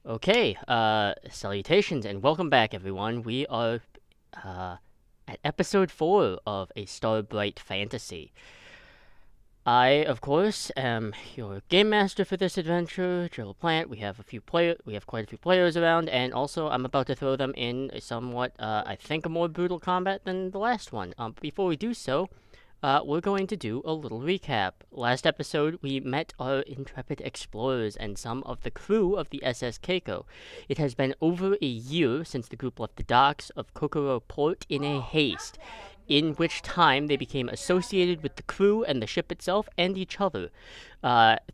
Okay, salutations and welcome back, everyone. We are at episode 4 of a Starbright fantasy. I, of course, am your game master for this adventure, Jill Plant. We have quite a few players around, and also I'm about to throw them in a somewhat, I think, a more brutal combat than the last one. But before we do so, we're going to do a little recap. Last episode, we met our intrepid explorers and some of the crew of the SS Keiko. It has been over a year since the group left the docks of Kokoro Port in a haste, in which time they became associated with the crew and the ship itself and each other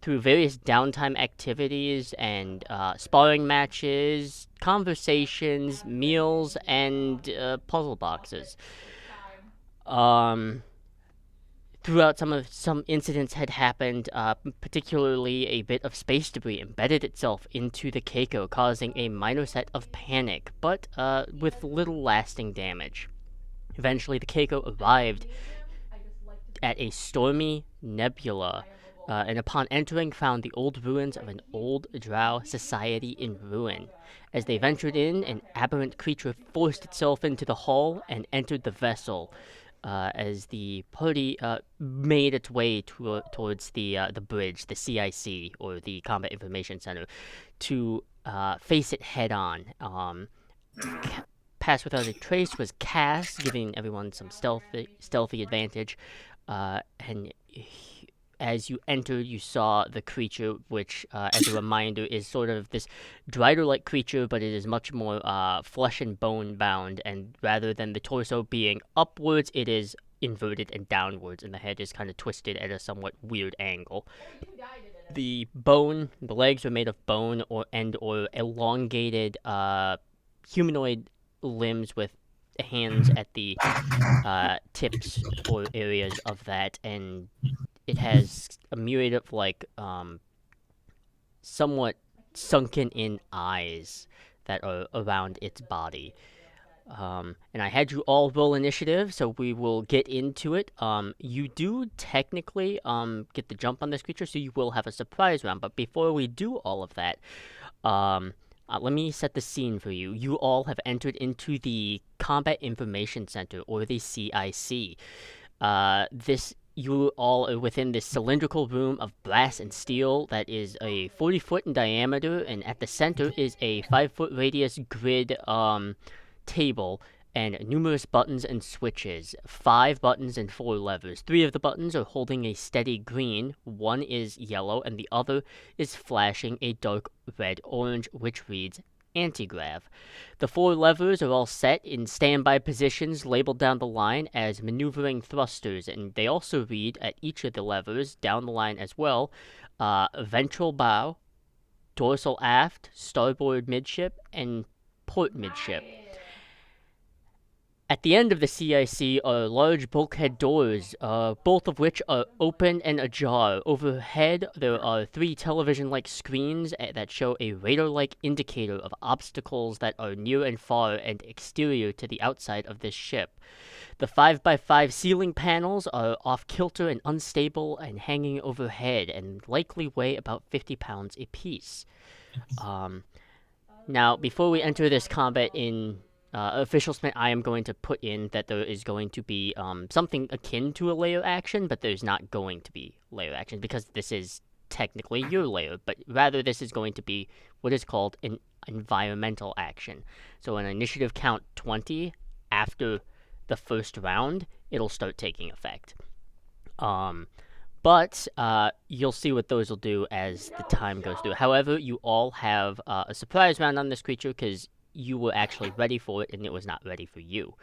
through various downtime activities and sparring matches, conversations, meals, and puzzle boxes. Um, Throughout some incidents had happened, particularly a bit of space debris embedded itself into the Keiko, causing a minor set of panic, but with little lasting damage. Eventually, the Keiko arrived at a stormy nebula, and upon entering, found the old ruins of an old drow society in ruin. As they ventured in, an aberrant creature forced itself into the hull and entered the vessel. As the party made its way towards the bridge, the CIC or the Combat Information Center, to face it head on. Pass Without a Trace was cast, giving everyone some stealthy advantage. And as you entered, you saw the creature, which, as a reminder, is sort of this drider-like creature, but it is much more flesh and bone bound. And rather than the torso being upwards, it is inverted and downwards, and the head is kind of twisted at a somewhat weird angle. The legs are made of bone or elongated humanoid limbs with hands at the tips or areas of that, and it has a myriad of somewhat sunken in eyes that are around its body. And I had you all roll initiative, so we will get into it. You do technically get the jump on this creature, so you will have a surprise round. But before we do all of that, let me set the scene for you. You all have entered into the Combat Information Center, or the CIC. This You all are within this cylindrical room of brass and steel that is a 40-foot in diameter, and at the center is a 5-foot radius grid table and numerous buttons and switches. 5 buttons and 4 levers. 3 of the buttons are holding a steady green, 1 is yellow, and the other is flashing a dark red-orange, which reads anti-grav. The 4 levers are all set in standby positions labeled down the line as maneuvering thrusters, and they also read at each of the levers down the line as well, ventral bow, dorsal aft, starboard midship, and port midship. At the end of the CIC are large bulkhead doors, both of which are open and ajar. Overhead, there are 3 television-like screens that show a radar-like indicator of obstacles that are near and far and exterior to the outside of this ship. The 5x5 ceiling panels are off-kilter and unstable and hanging overhead and likely weigh about 50 pounds apiece. Um, Now, before we enter this combat in official spent, I am going to put in that there is going to be something akin to a layer action, but there's not going to be layer action because this is technically your layer, but rather this is going to be what is called an environmental action. So an initiative count 20 after the first round, it'll start taking effect. But you'll see what those will do as the time goes through. However, you all have a surprise round on this creature because you were actually ready for it and it was not ready for you.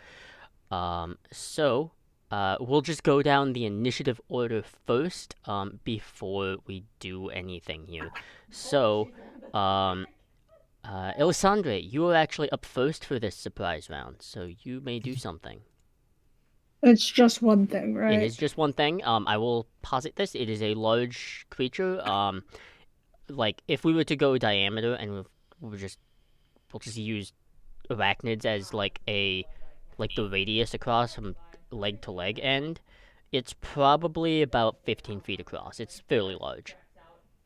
So we'll just go down the initiative order first before we do anything here. So, Elysande, you are actually up first for this surprise round, so you may do something. It's just one thing, It right? is just one thing. I will posit this. It is a large creature. Like if we were to go diameter and we'll just use arachnids as like the radius across from leg to leg end, it's probably about 15 feet across. It's fairly large.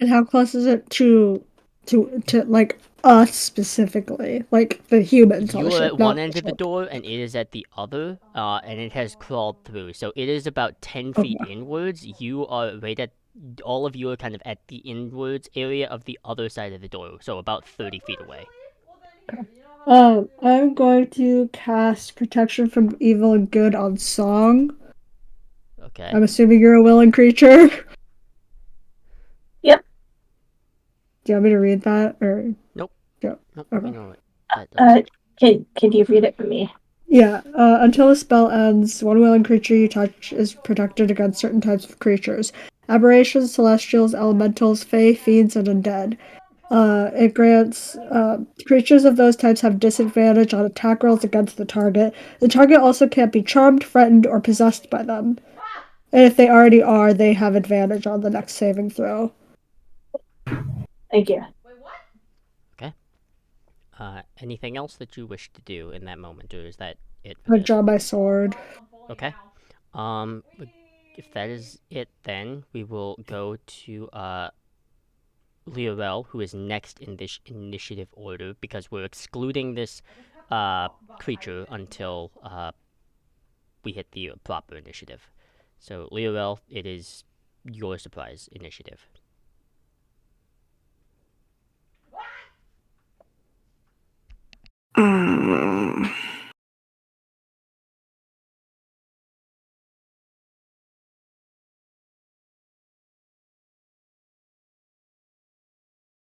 And how close is it to to like us specifically, like the humans on the You are ship, at one not the end of the ship. door, and it is at the other, and it has crawled through. So it is about 10 feet Okay. inwards. You are right at, all of you are kind of at the inwards area of the other side of the door, so about 30 feet away. I'm going to cast protection from evil and good on Song. Okay. I'm assuming you're a willing creature. Yep. Do you want me to read that or? Nope. Yeah. Nope, Okay. we know what that does. Can you read it for me? Yeah. Until the spell ends, one willing creature you touch is protected against certain types of creatures: aberrations, celestials, elementals, fae, fiends, and undead. It grants creatures of those types have disadvantage on attack rolls against the target. The target also can't be charmed, threatened, or possessed by them. And if they already are, they have advantage on the next saving throw. Thank you. Okay. Anything else that you wish to do in that moment, or is that it for I this? draw my sword. Okay. Um, if that is it, then we will go to Liarel, who is next in this initiative order, because we're excluding this creature until we hit the proper initiative. So Liarel, it is your surprise initiative.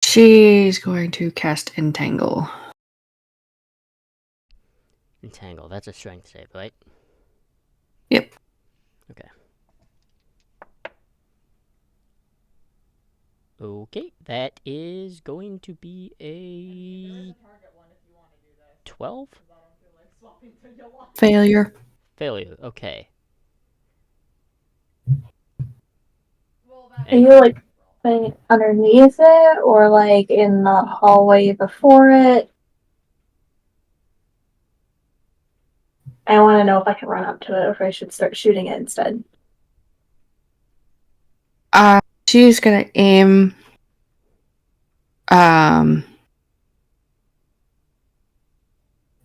She's going to cast Entangle. Entangle, that's a strength save, right? Yep. Okay. Okay, that is going to be a 12? Failure. Failure, okay. Are you like playing underneath it or like in the hallway before it? I want to know if I can run up to it or if I should start shooting it instead. She's gonna aim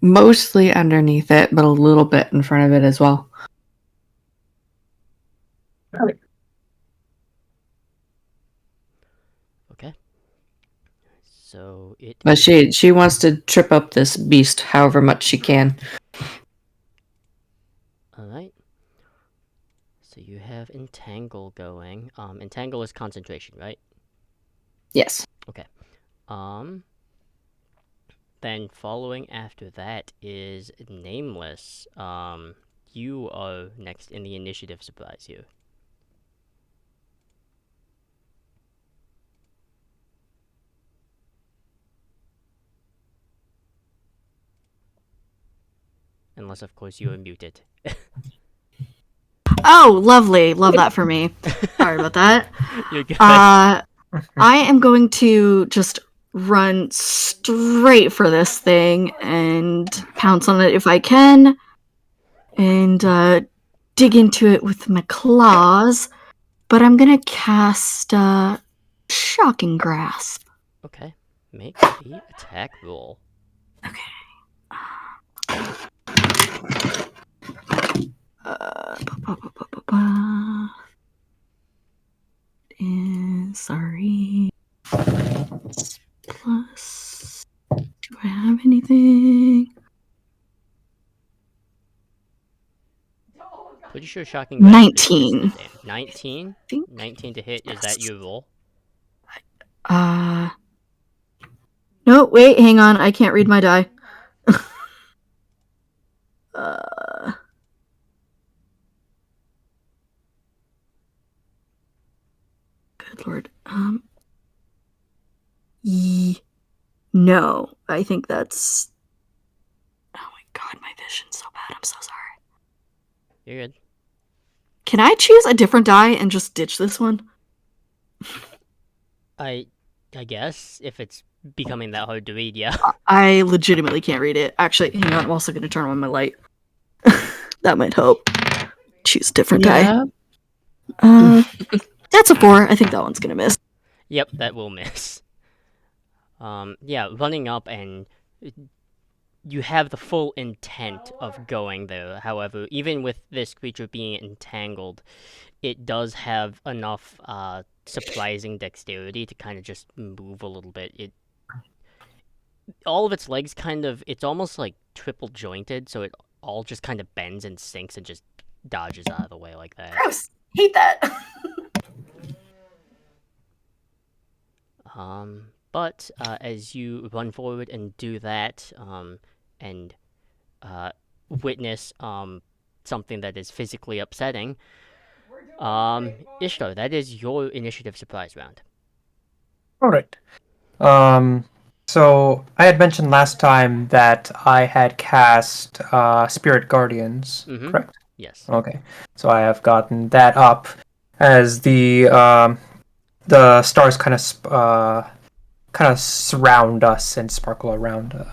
mostly underneath it, but a little bit in front of it as well. Okay. So it. But she wants to trip up this beast however much she can. Alright. So you have Entangle going. Entangle is concentration, right? Yes. Then following after that is Nameless. You are next in the initiative surprise here. Unless, of course, you are muted. Oh, lovely. Love that for me. Sorry about that. You're good. I am going to just run straight for this thing and pounce on it if I can. And dig into it with my claws. But I'm going to cast Shocking Grasp. Okay. Make the attack roll. Okay. Sorry. Plus, do I have anything? Pretty sure Shocking Grasp 19. is 19? Think? 19 to hit, Yes. is that your roll? No, wait, hang on. I can't read my die. Good lord. No, I think that's. Oh my god, my vision's so bad. I'm so sorry. You're good. Can I choose a different die and just ditch this one? I guess, if it's becoming that hard to read, yeah. I legitimately can't read it. Actually, hang on. I'm also going to turn on my light. That might help. Choose a different die. That's a 4. I think that one's going to miss. Yep, that will miss. Yeah, running up and you have the full intent of going there. However, even with this creature being entangled, it does have enough surprising dexterity to kind of just move a little bit. All of its legs it's almost like triple jointed, so it all just kind of bends and sinks and just dodges out of the way like that. Gross. Hate that. But as you run forward and do that, and witness something that is physically upsetting, Ishtar, that is your initiative surprise round. All right. So I had mentioned last time that I had cast Spirit Guardians, correct? Yes. Okay. So I have gotten that up as the stars kind of surround us and sparkle around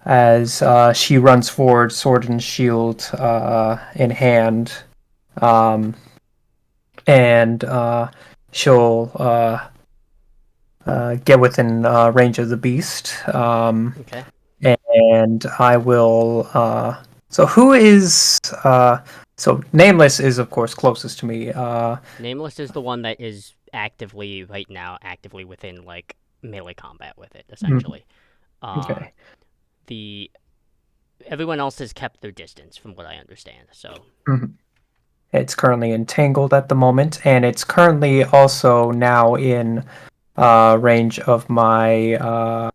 as she runs forward, sword and shield in hand, and she'll get within range of the beast. Okay. And I will. So who is? So Nameless is of course closest to me. Nameless is the one that is actively within like melee combat with it, essentially. Okay. Everyone else has kept their distance, from what I understand. So. It's currently entangled at the moment, and it's currently also now in range of my.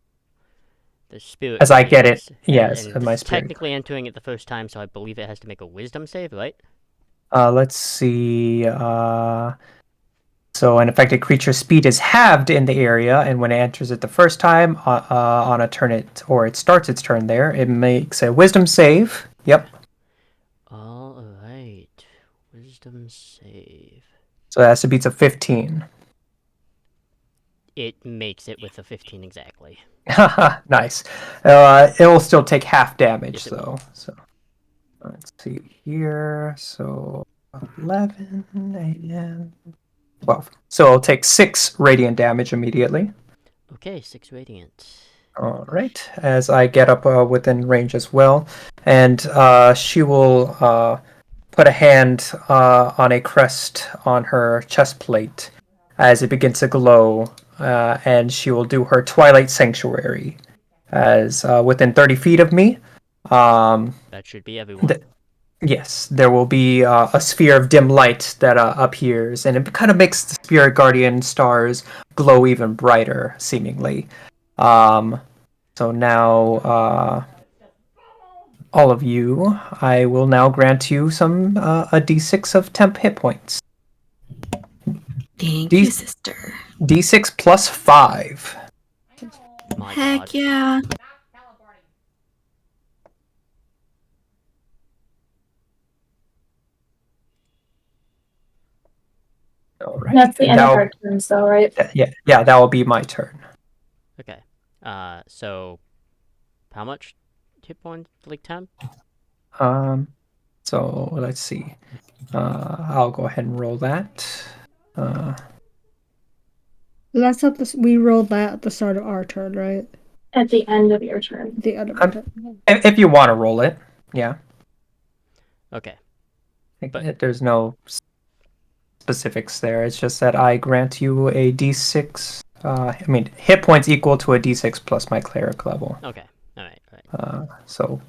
The spirit. As I get it, guardians. yes, And of this my is spirit. technically entering it the first time, so I believe it has to make a wisdom save, right? Let's see. So an affected creature's speed is halved in the area, and when it enters it the first time on a turn it starts its turn there, it makes a wisdom save. Yep. All right. Wisdom save. So that has to beat a 15. It makes it with a 15 exactly. Nice. It will still take half damage, Yes, though. So let's see here. So 11 and 12. So it'll take 6 radiant damage immediately. Okay, 6 radiant. All right. As I get up within range as well, and she will put a hand on a crest on her chest plate as it begins to glow, and she will do her Twilight Sanctuary as within 30 feet of me. That should be everyone. Yes, there will be a sphere of dim light that appears, and it kind of makes the Spirit Guardian stars glow even brighter, seemingly. So now, all of you, I will now grant you a d6 of temp hit points. Thank you, sister. D6 plus 5. My Heck God. yeah. All right. That's the end of our turns, though, right? Yeah, that will be my turn. Okay. So how much hit points? Like 10? So let's see. I'll go ahead and roll that. That's at the we rolled that at the start of our turn, right? At the end of your turn. At the end of our turn. If you want to roll it, yeah. Okay. There's no specifics there. It's just that I grant you a d6. Hit points equal to a d6 plus my cleric level. Okay. All right. So,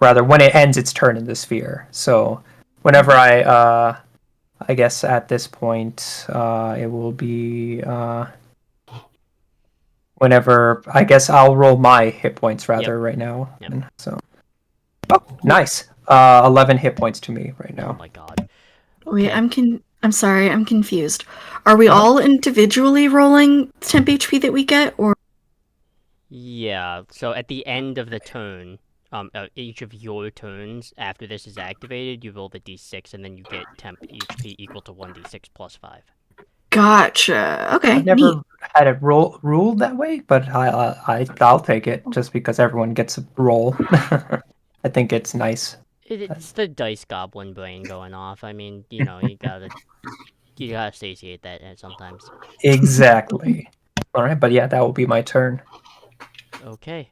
rather, when it ends its turn in the sphere. So, whenever I guess at this point, it will be whenever I guess I'll roll my hit points rather right now. Yep. So, oh, nice. 11 hit points to me right now. Oh my God. Wait, Okay. I'm sorry, I'm confused. Are we all individually rolling temp HP that we get, or? Yeah. So at the end of the turn, each of your turns after this is activated, you roll the d6, and then you get temp HP equal to 1d6 plus 5. Gotcha. Okay, I've never neat. had it ruled that way, but I'll take it just because everyone gets a roll. I think it's nice. It's the dice goblin brain going off. I mean, you gotta satiate that sometimes. Exactly. All right, but yeah, that will be my turn. Okay.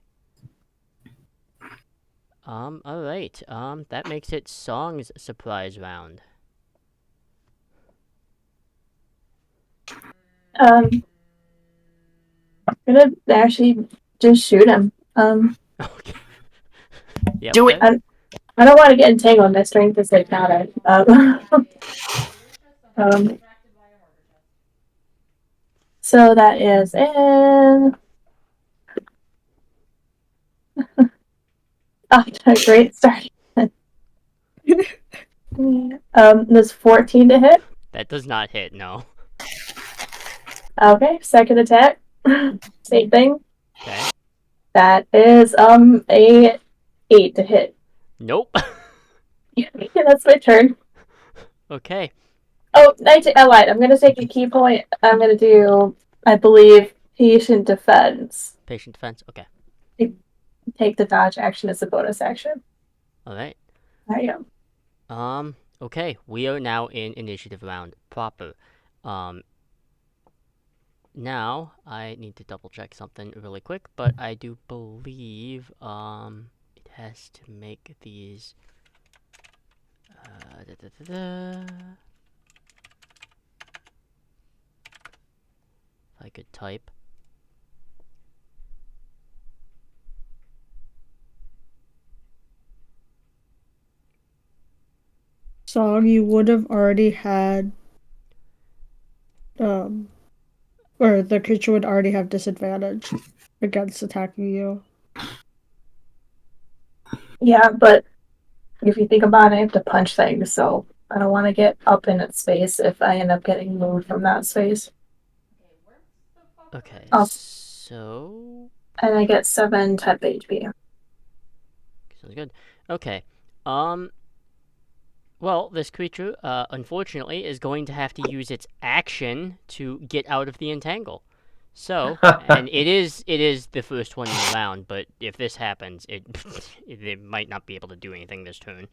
All right. That makes it Song's surprise round. I'm gonna actually just shoot him. Okay. Yeah. Do it. Okay. I don't want to get entangled. My strength is like not it. So that is in. Oh, a great start. There's 14 to hit. That does not hit. No. Okay, second attack. Same thing. Okay. That is a 8 to hit. Nope. Yeah, that's my turn. Okay. Oh, I lied. I'm gonna take a key point. I'm gonna do, I believe, patient defense. Patient defense. Okay. Take the dodge action as a bonus action. All right. There you go. Okay. We are now in initiative round proper. Now I need to double check something really quick, but I do believe it has to make these. If I could type. Song, you would have already had, or the creature would already have disadvantage against attacking you. Yeah, but if you think about it, I have to punch things, so I don't want to get up in its space if I end up getting moved from that space. Okay. Oh. So And I get 7 temp HP. sounds good. Okay. Well, this creature, unfortunately, is going to have to use its action to get out of the entangle. So, and it is the first one in the round, but if this happens, it might not be able to do anything this turn.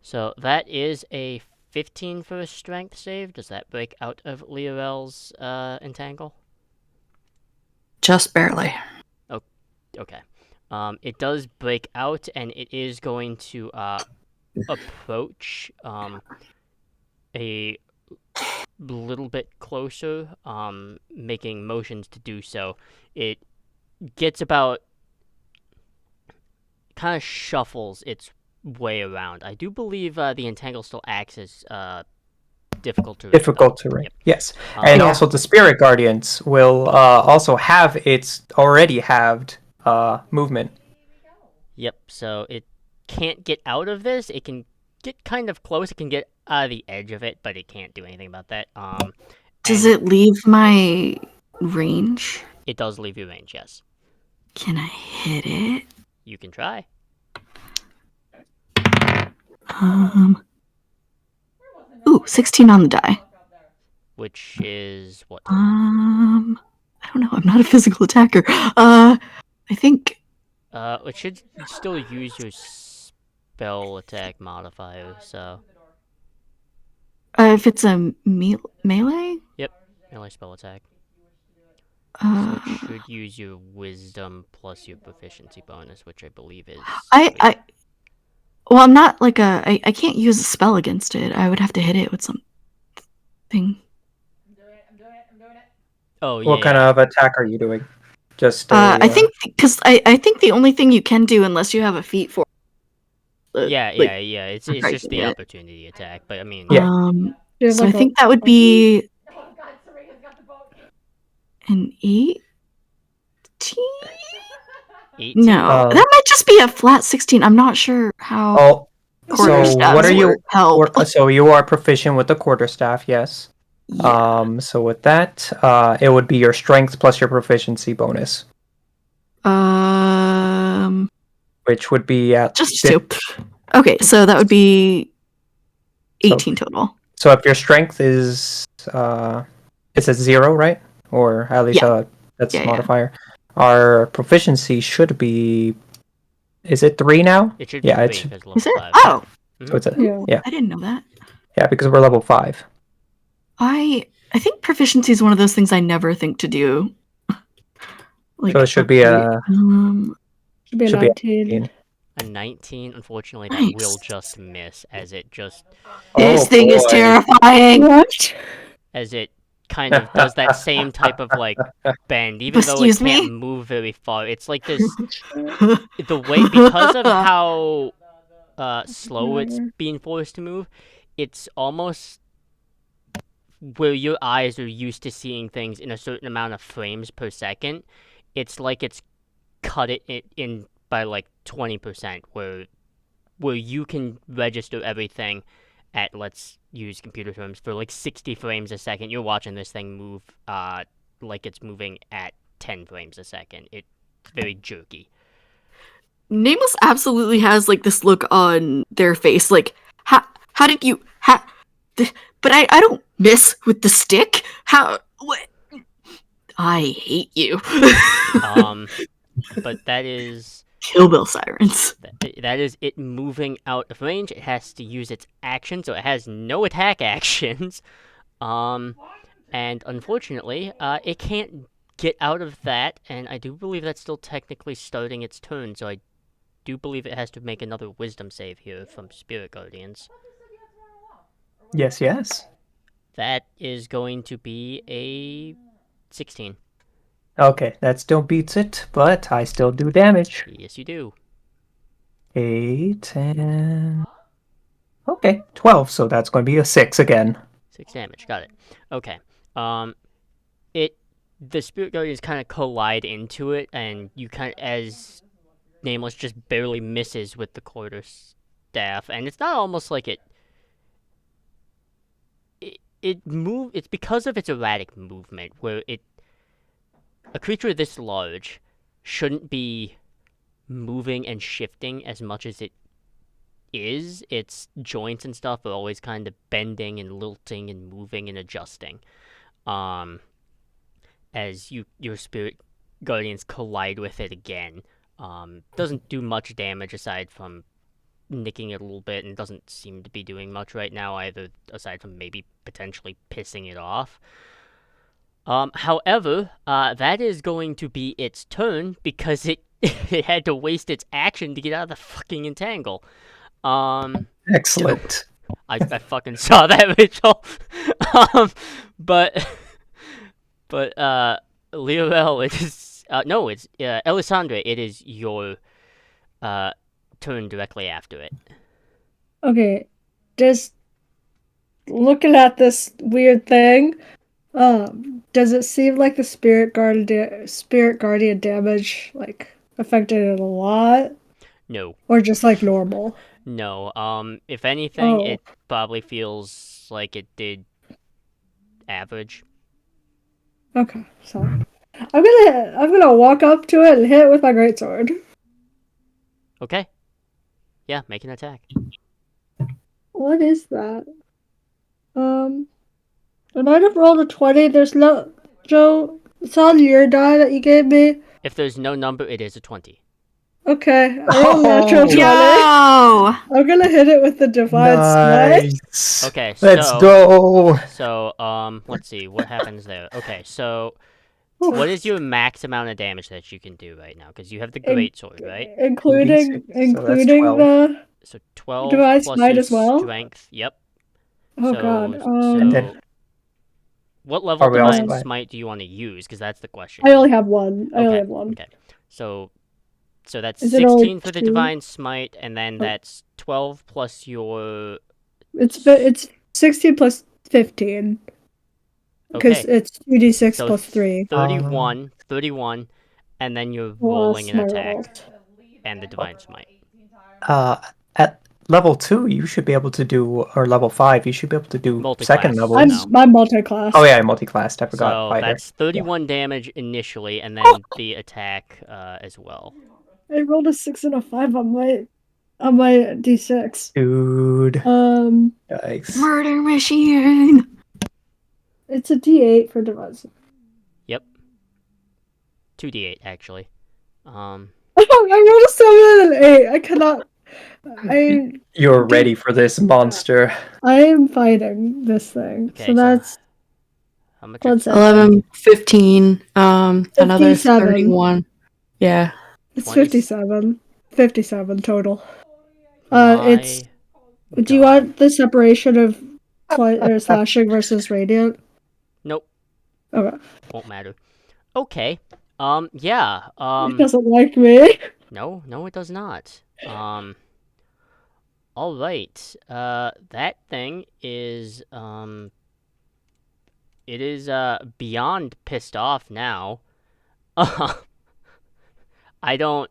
So that is a 15 for a strength save. Does that break out of Liarel's entangle? Just barely. Okay. It does break out, and it is going to approach a little bit closer, making motions to do so. It gets about, kind of shuffles its way around. I do believe the entangle still acts as difficult to Difficult to read. Yep. Yes, and Yeah. also the spirit guardians will also have its already halved movement. Yep. So it can't get out of this. It can get kind of close. It can get out of the edge of it, but it can't do anything about that. Does and it leave my range? It does leave your range. Yes. Can I hit it? You can try. Ooh, 16 on the die. Which is what? I don't know. I'm not a physical attacker. I think. It should still use your spell attack modifier. So. If it's a melee. Yep. Melee spell attack. So Uh, it should use your wisdom plus your proficiency bonus, which I believe is. Well, I'm not like I can't use a spell against it. I would have to hit it with something. Oh yeah. What kind of attack are you doing? Just I think because I think the only thing you can do unless you have a feat for. Yeah. It's just the it. opportunity attack, but I mean. Yeah. You have So I like think that would be an 18. 18? No, that might just be a flat 16. I'm not sure how. Oh, so quarterstaffs what are you? help. So you are proficient with the quarterstaff, yes. Yeah. So with that, it would be your strength plus your proficiency bonus, which would be at Just 2. Okay, so that would be 18 total. So if your strength is it's a 0, right? Or at least that's Yeah, modifier. Our proficiency should be. Is it 3 now? It should be Yeah, 3 it's because level Is it? 5. Oh, so it's a, Yeah. yeah, I didn't know that. yeah, because we're level 5. I I think proficiency is one of those things I never think to do. So it should be a Should be a should be 19. A 19, unfortunately, that Nice. will just miss as it just This Oh, thing is boy. terrifying. What? as it kind of does that same type of like bend, even though it Excuse can't me? move very far. It's like this the way because of how slow it's being forced to move. It's almost where your eyes are used to seeing things in a certain amount of frames per second. It's like it's cut it in by like 20%, where you can register everything at, let's use computer terms, for like 60 frames a second. You're watching this thing move like it's moving at 10 frames a second. It's very jerky. Nameless absolutely has like this look on their face, like how did you but I don't miss with the stick. How what? I hate you. But that is Kill Bill sirens. that is it moving out of range. It has to use its action, so it has no attack actions. And unfortunately, it can't get out of that, and I do believe that's still technically starting its turn, so I do believe it has to make another wisdom save here from Spirit Guardians. Yes. That is going to be a 16. Okay, that still beats it, but I still do damage. Yes, you do. 8 and... Okay, 12, so that's going to be a 6 again. 6 damage, got it. Okay. The Spirit Guardians kind of collide into it, and you kind of, as Nameless just barely misses with the quarter staff, and it's not almost like it's because of its erratic movement, where a creature this large shouldn't be moving and shifting as much as it is. Its joints and stuff are always kind of bending and lilting and moving and adjusting. As your Spirit Guardians collide with it again. Doesn't do much damage aside from nicking it a little bit, and doesn't seem to be doing much right now either, aside from maybe potentially pissing it off. However, that is going to be its turn because it had to waste its action to get out of the fucking entangle. Excellent. I fucking saw that, Rachel. But Liarel, it is no, it's Elysande. It is your turn directly after it. Okay, just looking at this weird thing, does it seem like the spirit guardian damage like affected it a lot, No, or just like normal? no. If anything, Oh. it probably feels like it did average. Okay, so I'm gonna walk up to it and hit it with my greatsword. Okay. Yeah, make an attack. What is that? I might have rolled a 20. There's no Joe. It's on your die that you gave me. If there's no number, it is a 20. Okay, I rolled a natural 20. Yo! I'm gonna hit it with the divine smite. Nice. Okay, Let's so- go. So, let's see what happens there. Okay, so what is your max amount of damage that you can do right now? Because you have the greatsword, right? Including 2d6, so that's including 12. the. So 12 Divine plus smite your as well? strength. Yep. Oh so, god. And then- what level Are we also divine by- smite do you want to use? Because that's the question. I only have one. I only have one. Okay. So that's Is it only 16 for the 2? divine smite, and then Oh. that's 12 plus your. It's 16 plus 15 because Okay. it's 2d6 So plus 3. 31, and then you're rolling an Plus my attack rolls. and the divine smite. At level 2, you should be able to do, or level 5, you should be able to do Multi-class. second levels. I'm multi-class. Oh yeah, multi-classed. I forgot. So Fighter. that's 31 damage initially, and then the attack as well. I rolled a 6 and a 5 on my d6. Dude. Yikes. Murder machine! It's a d8 for divine. Yep. 2d8 actually. I rolled a 7 and an 8. I cannot. You're ready for this monster. I am fighting this thing. Okay, So that's How much? One second. 11, 15, another 57. 31. Yeah. It's 20 57. 57 total. My It's. Do you God. want the separation of slashing versus radiant? Nope. Okay. Won't matter. Okay. Yeah. It doesn't like me. No, it does not. All right. That thing is it is beyond pissed off now. I don't.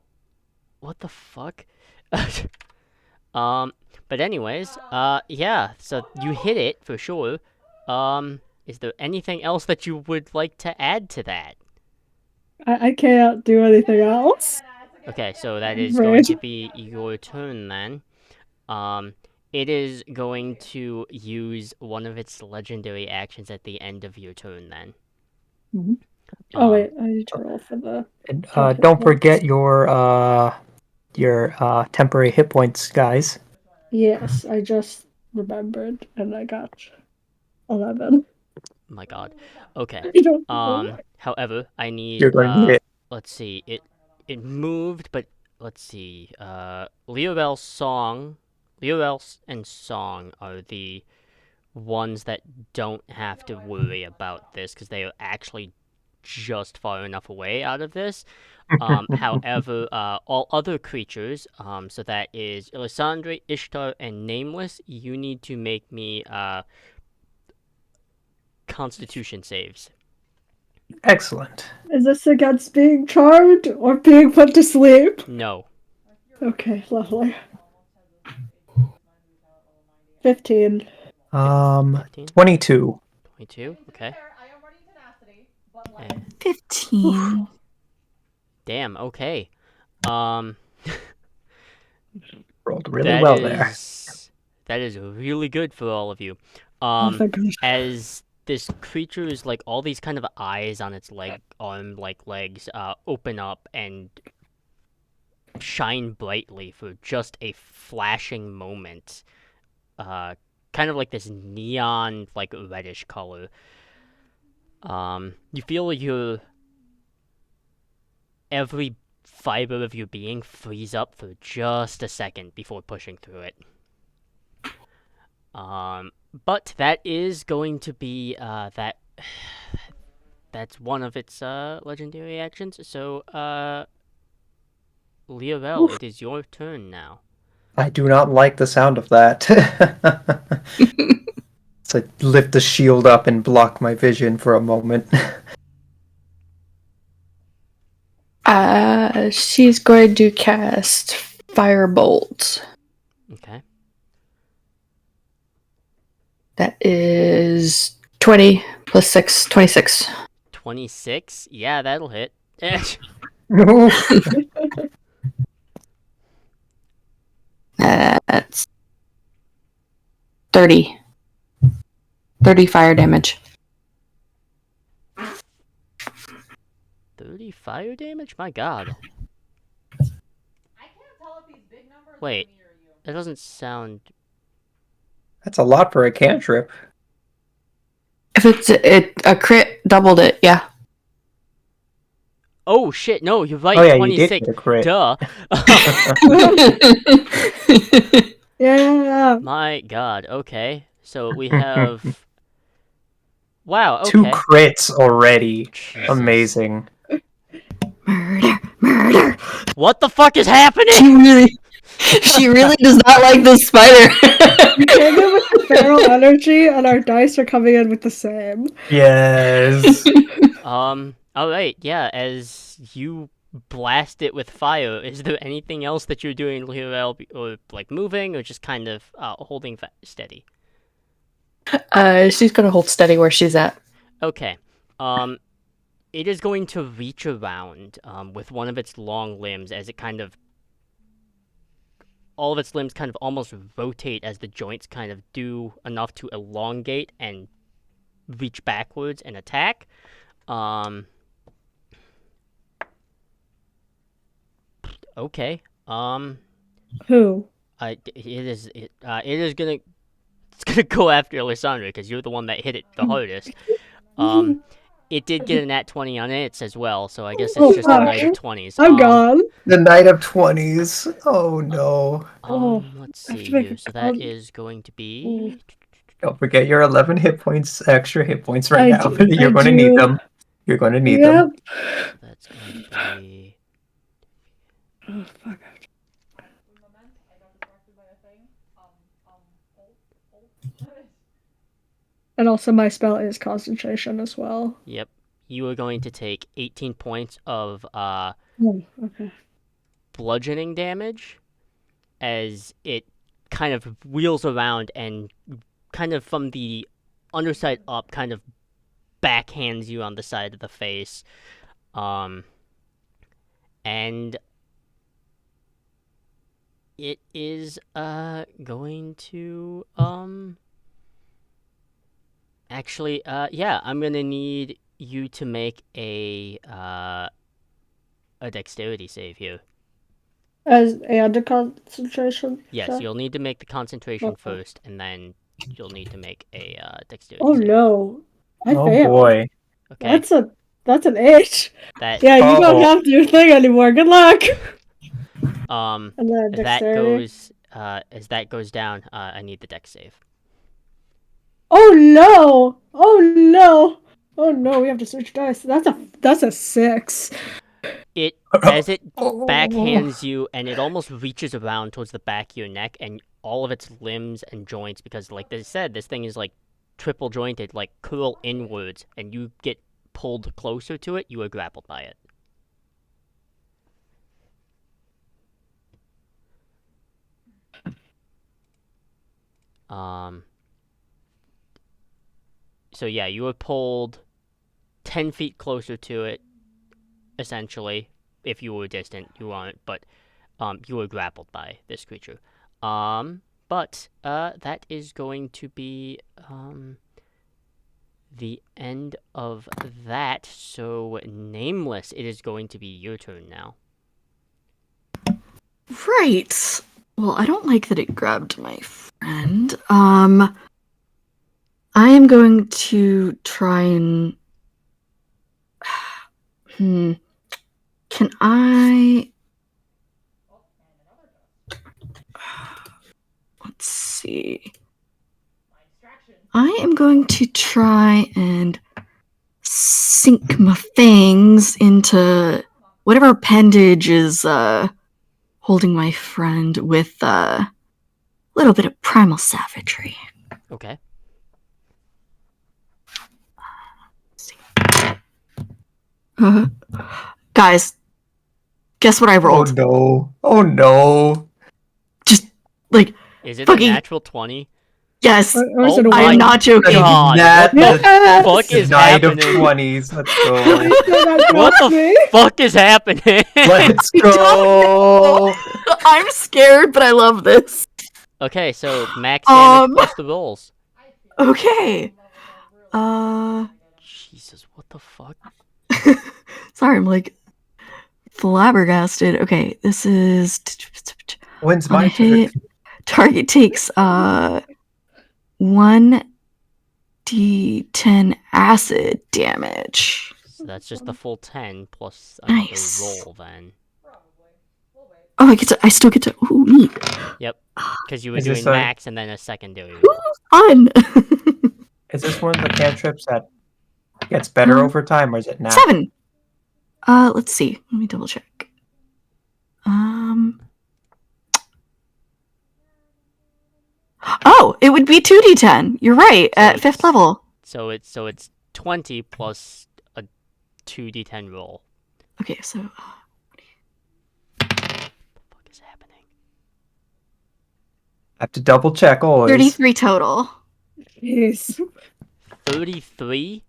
What the fuck? But anyways, yeah. So you hit it for sure. Is there anything else that you would like to add to that? I can't do anything else. Okay, so that is Right. going to be your turn then. It is going to use one of its legendary actions at the end of your turn then. Oh wait, I need to roll for the. And don't forget your temporary hit points, guys. Yes, I just remembered, and I got 11. My God. Okay. I don't know. However, I need You're going to hit. let's see. It moved, but let's see. Liarel and Song are the ones that don't have to worry about this because they are actually just far enough away out of this. However, all other creatures, so that is Elysande, Ishtar, and Nameless, you need to make me Constitution saves. Excellent. Is this against being charmed or being put to sleep? No. Okay, lovely. 15. 15? 22. 22? Okay. Eh, 15. Damn, okay. Rolled really That well there. That is really good for all of you. Oh, thank God. As this creature is like all these kind of eyes on its arm like legs open up and shine brightly for just a flashing moment. Kind of like this neon like reddish color. You feel your every fiber of your being freeze up for just a second before pushing through it. But that is going to be that's one of its legendary actions. So Liarel, it is your turn now. I do not like the sound of that. So I lift the shield up and block my vision for a moment. She's going to cast Firebolt. Okay. That is 20 plus 6, 26. 26? Yeah, that'll hit. That's 30. 30 fire damage. 30 fire damage? My God. Wait, that doesn't sound... That's a lot for a cantrip. If it's a crit, doubled it, yeah. Oh shit, no, you're right, Oh yeah, you 26. did get a crit. Duh. Yeah. My God, okay. So we have... Wow, okay. 2 crits already. Jesus. Amazing. Murder. What the fuck is happening? She really does not like this spider. We came in with the feral energy, and our dice are coming in with the same. Yes. Alright, yeah, as you blast it with fire, is there anything else that you're doing, Liarel, or like moving, or just kind of holding steady? She's gonna hold steady where she's at. Okay. It is going to reach around with one of its long limbs as it kind of... All of its limbs kind of almost rotate as the joints kind of do enough to elongate and reach backwards and attack. Okay. Who? It is gonna... It's gonna go after Elysande because you're the one that hit it the hardest. It did get a nat 20 on it as well, so I guess Oh, it's just a fuck. night of 20s. I'm gone. The Knight of 20s. Oh no. Let's I have see to make here. a So that con- is going to be. Don't forget your 11 hit points, extra hit points right I now. do- You're I going to need do. them. You're going to need Yep. them. So that's going to be. Oh, fuck. And also, my spell is concentration as well. Yep. You are going to take 18 points of Oh, okay. bludgeoning damage as it kind of wheels around and kind of from the underside up kind of backhands you on the side of the face. And it is going to actually yeah, I'm gonna need you to make a dexterity save here. And a concentration. Yes, check? you'll need to make the concentration Okay. first, and then you'll need to make a dexterity Oh save. no, I Oh failed. boy. Okay, That's an 8. that Yeah, you don't Uh-oh. have to do your thing anymore. Good luck. And then that dexterity. goes as that goes down. I need the dex save. Oh no! Oh no! Oh no! We have to switch dice. That's a 6. It as it Oh. backhands you, and it almost reaches around towards the back of your neck, and all of its limbs and joints, because like they said, this thing is like triple jointed, like curl inwards, and you get pulled closer to it. You are grappled by it. So yeah, you were pulled 10 feet closer to it, essentially. If you were distant, you weren't, but you were grappled by this creature. But that is going to be the end of that. So Nameless, it is going to be your turn now. Right. Well, I don't like that it grabbed my friend. I am going to try and. Can I? Let's see. I am going to try and sink my fangs into whatever appendage is holding my friend with a little bit of primal savagery. Okay. Guys, guess what I Oh rolled? no. Oh no. Just like Is it fucking a natural 20? yes. Or is Oh it a my I'm not joking. God, That what the Yes! fuck is Knight of happening? 20s. Let's go. What the fuck is happening? Let's go. I'm scared, but I love this. Okay, so max damage plus the rolls. Okay. Jesus, what the fuck? Sorry, I'm like flabbergasted. Okay, this is When's on a my turn? hit. Target takes 1d10 acid damage. So that's just the full 10 plus another Nice. roll then. Oh, I still get to. Ooh, neat. Yep, because you were Is this doing a- max and then a secondary. Ooh, fun. Is this one of the cantrips that gets better over time, or is it now? 7. Let's see. Let me double check. Oh, it would be 2d10. You're right. So At 5th it's- level. So it's 20 plus a 2d10 roll. Okay, so What the fuck is happening? I have to double check always. 33 total. Jeez. 33?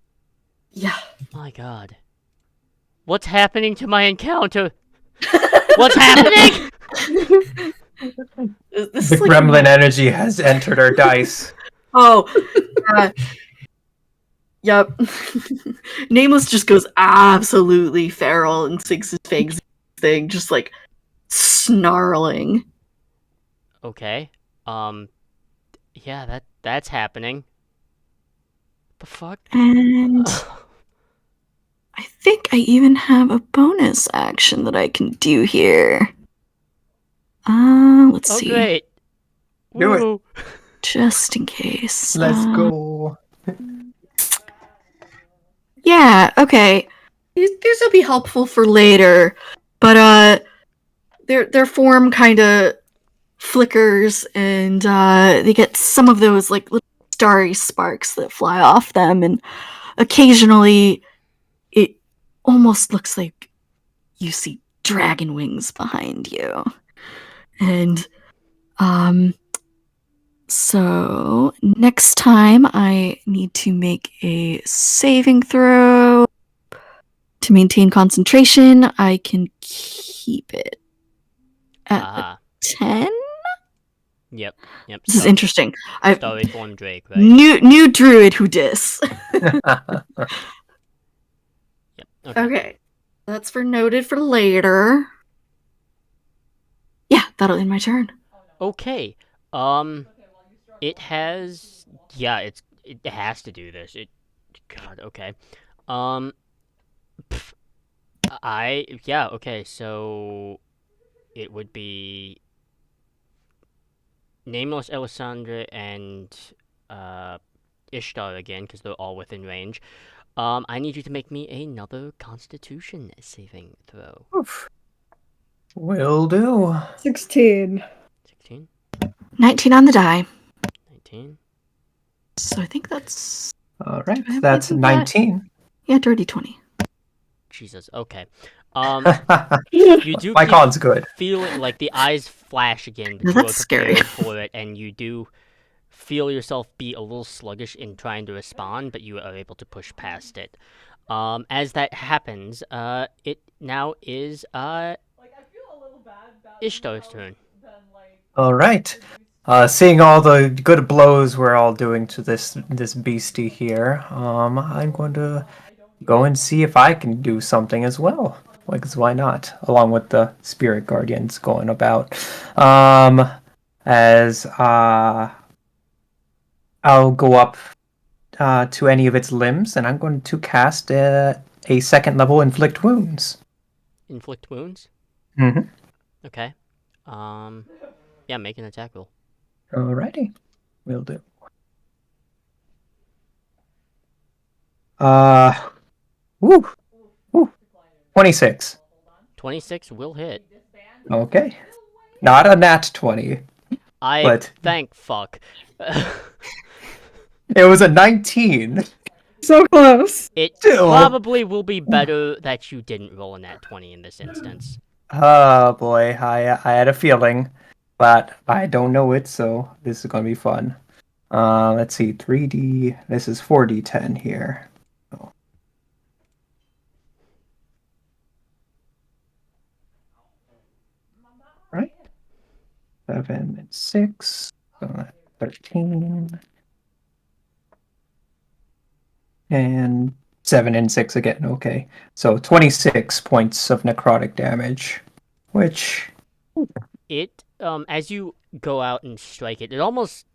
Yeah. My god. What's happening to my encounter? What's happening? This The is like- gremlin energy has entered our dice. Oh. Yep. Nameless just goes absolutely feral and sinks his fangs thing, just like snarling. Okay. Yeah, that's happening. The fuck? And I think I even have a bonus action that I can do here. Let's Oh, see. great. Do it. Woo. Just in case. Let's go. Yeah, okay. These will be helpful for later. But their form kinda flickers and they get some of those like little starry sparks that fly off them, and occasionally it almost looks like you see dragon wings behind you. And so next time I need to make a saving throw to maintain concentration. I can keep it at a 10. Yep. This is interesting. I've Starry form Drake, right? new druid who dis. Yep. Okay. Okay. That's for noted for later. Yeah, that'll end my turn. Okay. It has. Yeah, it has to do this. God. Okay. pff, Yeah. Okay. So it would be Nameless, Elysande, and Ishtar again because they're all within range. I need you to make me another Constitution saving throw. Oof. Will do. 16. 16, 19 on the die. 19. So I think that's All right, I that's do that. 19. Yeah, dirty 20. Jesus. Okay. My You do keep con's good. feeling like the eyes flash again, but Now you are that's scary. prepared for it, and you do feel yourself be a little sluggish in trying to respond, but you are able to push past it. As that happens, it now is Ishtar's turn. All right. Seeing all the good blows we're all doing to this beastie here, I'm going to go and see if I can do something as well. Like, 'cause why not? Along with the spirit guardians going about. As I'll go up to any of its limbs, and I'm going to cast a second level inflict wounds. Inflict wounds. Mm-hmm. Okay. Yeah, make an attack roll. Alrighty, will do. Woo, woo, 26. 26 will hit. Okay, not a nat 20. But Thank fuck. it was a 19. So close. It Still. probably will be better that you didn't roll a nat 20 in this instance. Oh boy, I had a feeling, but I don't know it, so this is gonna be fun. Let's see, 3D. This is 4D10 here. Oh. Right. 7 and 6. So that's 13. And 7 and 6 again. Okay. So 26 points of necrotic damage, which It, as you go out and strike it, it almost.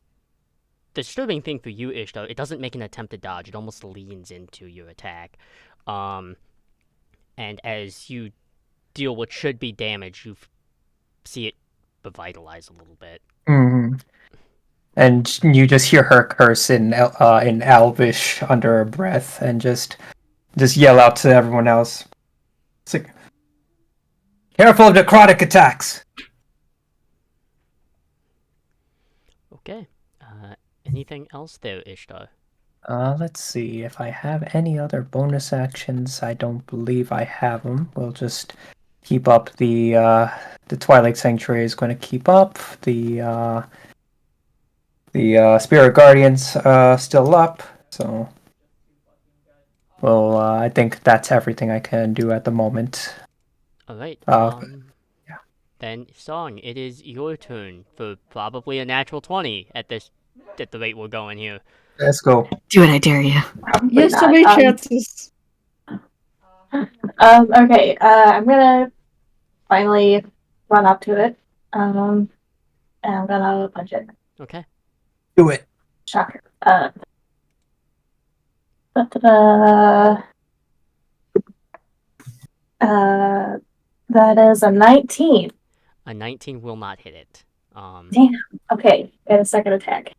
The disturbing thing for you, Ishtar, it doesn't make an attempt to dodge. It almost leans into your attack. And as you deal what should be damage, you see it revitalize a little bit. Mhm. And you just hear her curse in Elvish under her breath, and just yell out to everyone else. It's like, careful of necrotic attacks. Okay. Anything else there, Ishtar? Let's see if I have any other bonus actions. I don't believe I have them. We'll just keep up the Twilight Sanctuary is going to keep up the Spirit Guardians still up. So, well, I think that's everything I can do at the moment. All right. Yeah. Then, Song, it is your turn for probably a natural 20 at the rate we're going here. Let's go. Do it, I dare you. Probably Yes, so not. many chances. Okay, I'm gonna finally run up to it. And I'm gonna punch it. Okay. Do it. Shocker. Da-da-da. That is a 19. A 19 will not hit it. Damn. Okay, and a second attack.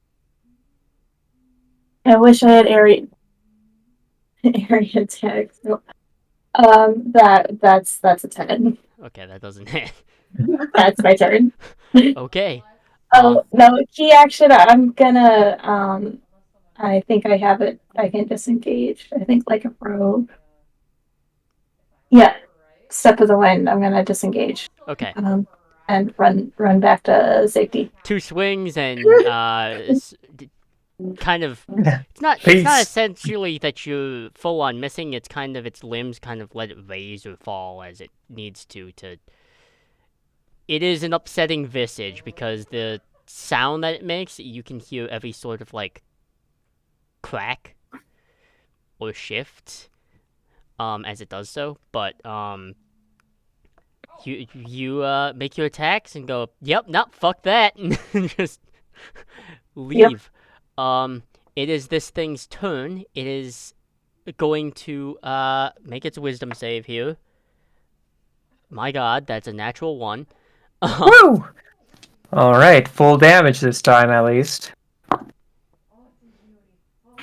I wish I had area attack. So, that's a 10. Okay, that doesn't hit. That's my turn. Okay. Oh no, key action. I'm gonna I think I have it. I can disengage. I think like a rogue. Yeah. Step of the wind. I'm gonna disengage. Okay. And run back to safety. 2 swings and kind of it's not Peace. essentially that you're full on missing, it's kind of its limbs kind of let it raise or fall as it needs to it is an upsetting visage because the sound that it makes, you can hear every sort of like crack or shift as it does so, but you make your attacks and go, yep, no, fuck that, and just leave. Yep. It is this thing's turn. It is going to make its wisdom save here. My god, that's a natural 1. Woo! Alright, full damage this time at least.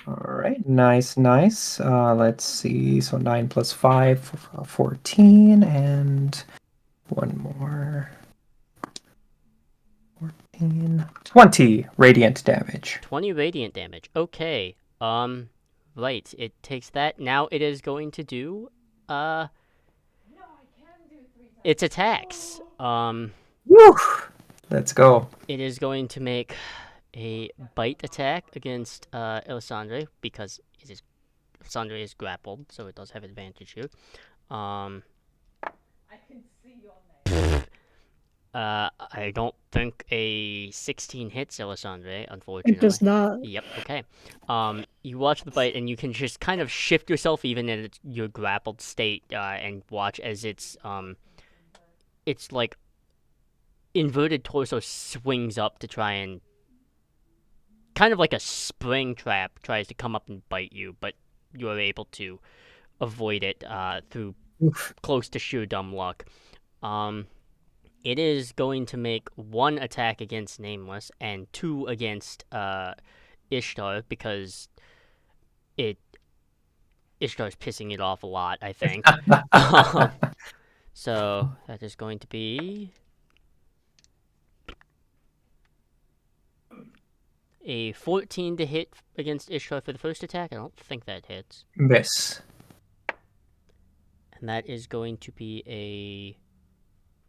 Alright, nice. Let's see, so 9 plus 5, 14, and one more. 14, 20 radiant damage. 20 radiant damage. Okay. Right. It takes that. Now it is going to do its attacks. Woo! Let's go. It is going to make a bite attack against Elysande because Elysande is grappled, so it does have advantage here. I don't think a 16 hits Elysande, unfortunately. It does not. Yep, okay. You watch the bite, and you can just kind of shift yourself even in your grappled state, and watch as it's like inverted torso swings up to try and kind of like a spring trap tries to come up and bite you, but you are able to avoid it through close to sheer dumb luck. It is going to make 1 attack against Nameless and 2 against Ishtar because Ishtar's pissing it off a lot, I think. So that is going to be a 14 to hit against Ishtar for the first attack. I don't think that hits. Miss. And that is going to be a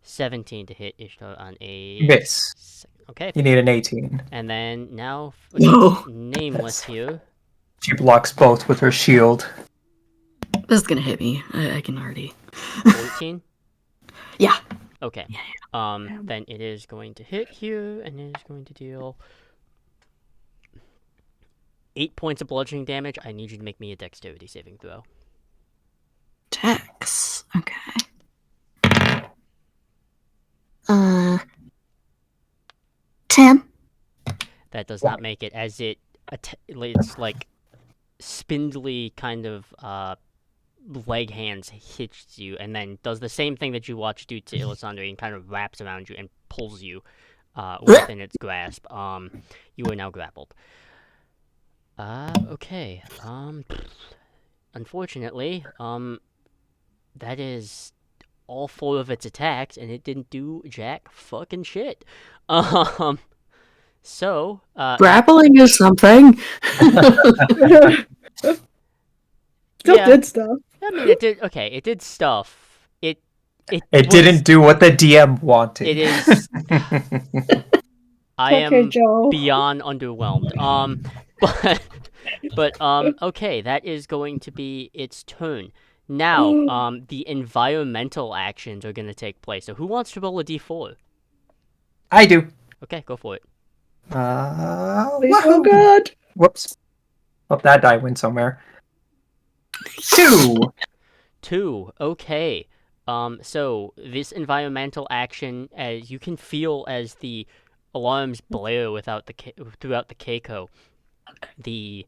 17 to hit Ishtar on a... Miss. Okay. You need an 18. And then now No. Nameless here. She blocks both with her shield. This is gonna hit me. I can already. 14? Yeah. Okay. Then it is going to hit here, and it is going to deal 8 points of bludgeoning damage. I need you to make me a dexterity saving throw. Dex. Okay. 10. That does not make it, as it's like spindly kind of leg hands hits you, and then does the same thing that you watch do to Elysande and kind of wraps around you and pulls you within its grasp. You are now grappled. Okay. Unfortunately, that is all 4 of its attacks, and it didn't do jack fucking shit. So, Grappling is something. Still yeah. did stuff. I mean, it did. Okay, it did stuff. It didn't do what the DM wanted. It is. I Okay, am Joe. beyond underwhelmed. But okay, that is going to be its turn. Now, the environmental actions are going to take place. So, who wants to roll a d4? I do. Okay, go for it. Please, Wahoo! oh god. Whoops. Oh, that die went somewhere. 2. 2. Okay. So this environmental action, as you can feel as the alarms blare throughout the Keiko, the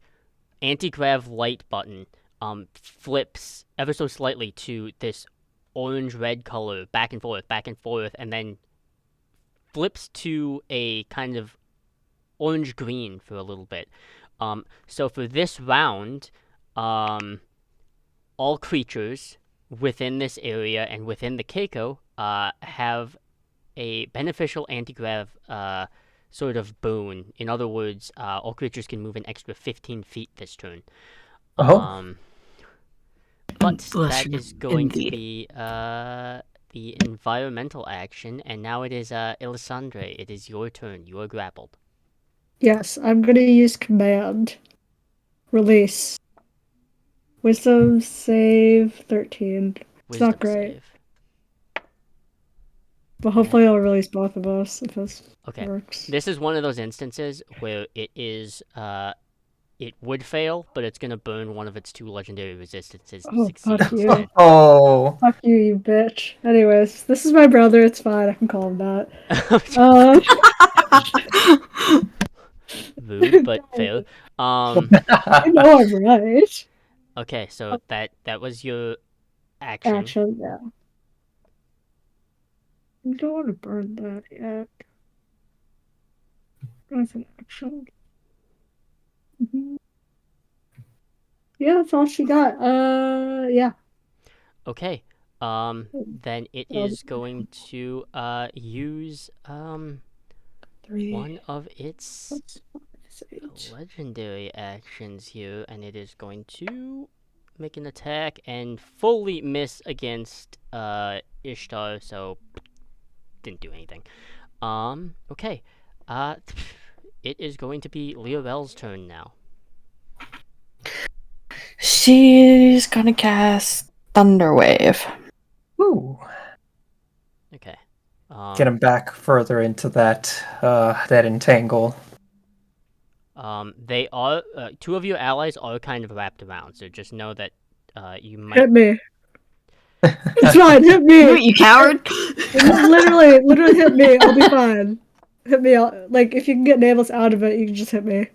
anti-grav light button flips ever so slightly to this orange-red color, back and forth, and then flips to a kind of orange-green for a little bit. So for this round, all creatures within this area and within the Keiko have a beneficial anti-grav sort of boon. In other words, all creatures can move an extra 15 feet this turn. Oh. But Bless that you. is going to Indeed. be the environmental action, and now it is Elysande. It is your turn. You are grappled. Yes, I'm gonna use command. Release. Wisdom save 13. It's Wisdom not great, save. but hopefully I'll release both of us if this Okay. works. This is one of those instances where it is it would fail, but it's gonna burn one of its 2 legendary resistances to Oh, succeed fuck you. instead. Oh. Fuck you, you bitch. Anyways, this is my brother. It's fine. I can call him that. Rude, but fair. I know I'm right. Okay, so that was your action. Action, yeah. I don't want to burn that yet. That's an action. Yeah, that's all she got. Yeah. Okay. Then it is going to use 3. one of its 8. legendary actions here, and it is going to make an attack and fully miss against Ishtar, so didn't do anything. Okay. It is going to be Liarel's turn now. She's gonna cast Thunder Wave. Ooh. Okay. Get him back further into that entangle. They are 2 of your allies are kind of wrapped around, so just know that you might. Hit me. It's fine. Hit me. You coward! literally hit me. I'll be fine. Hit me. Like, if you can get Nameless out of it, you can just hit me.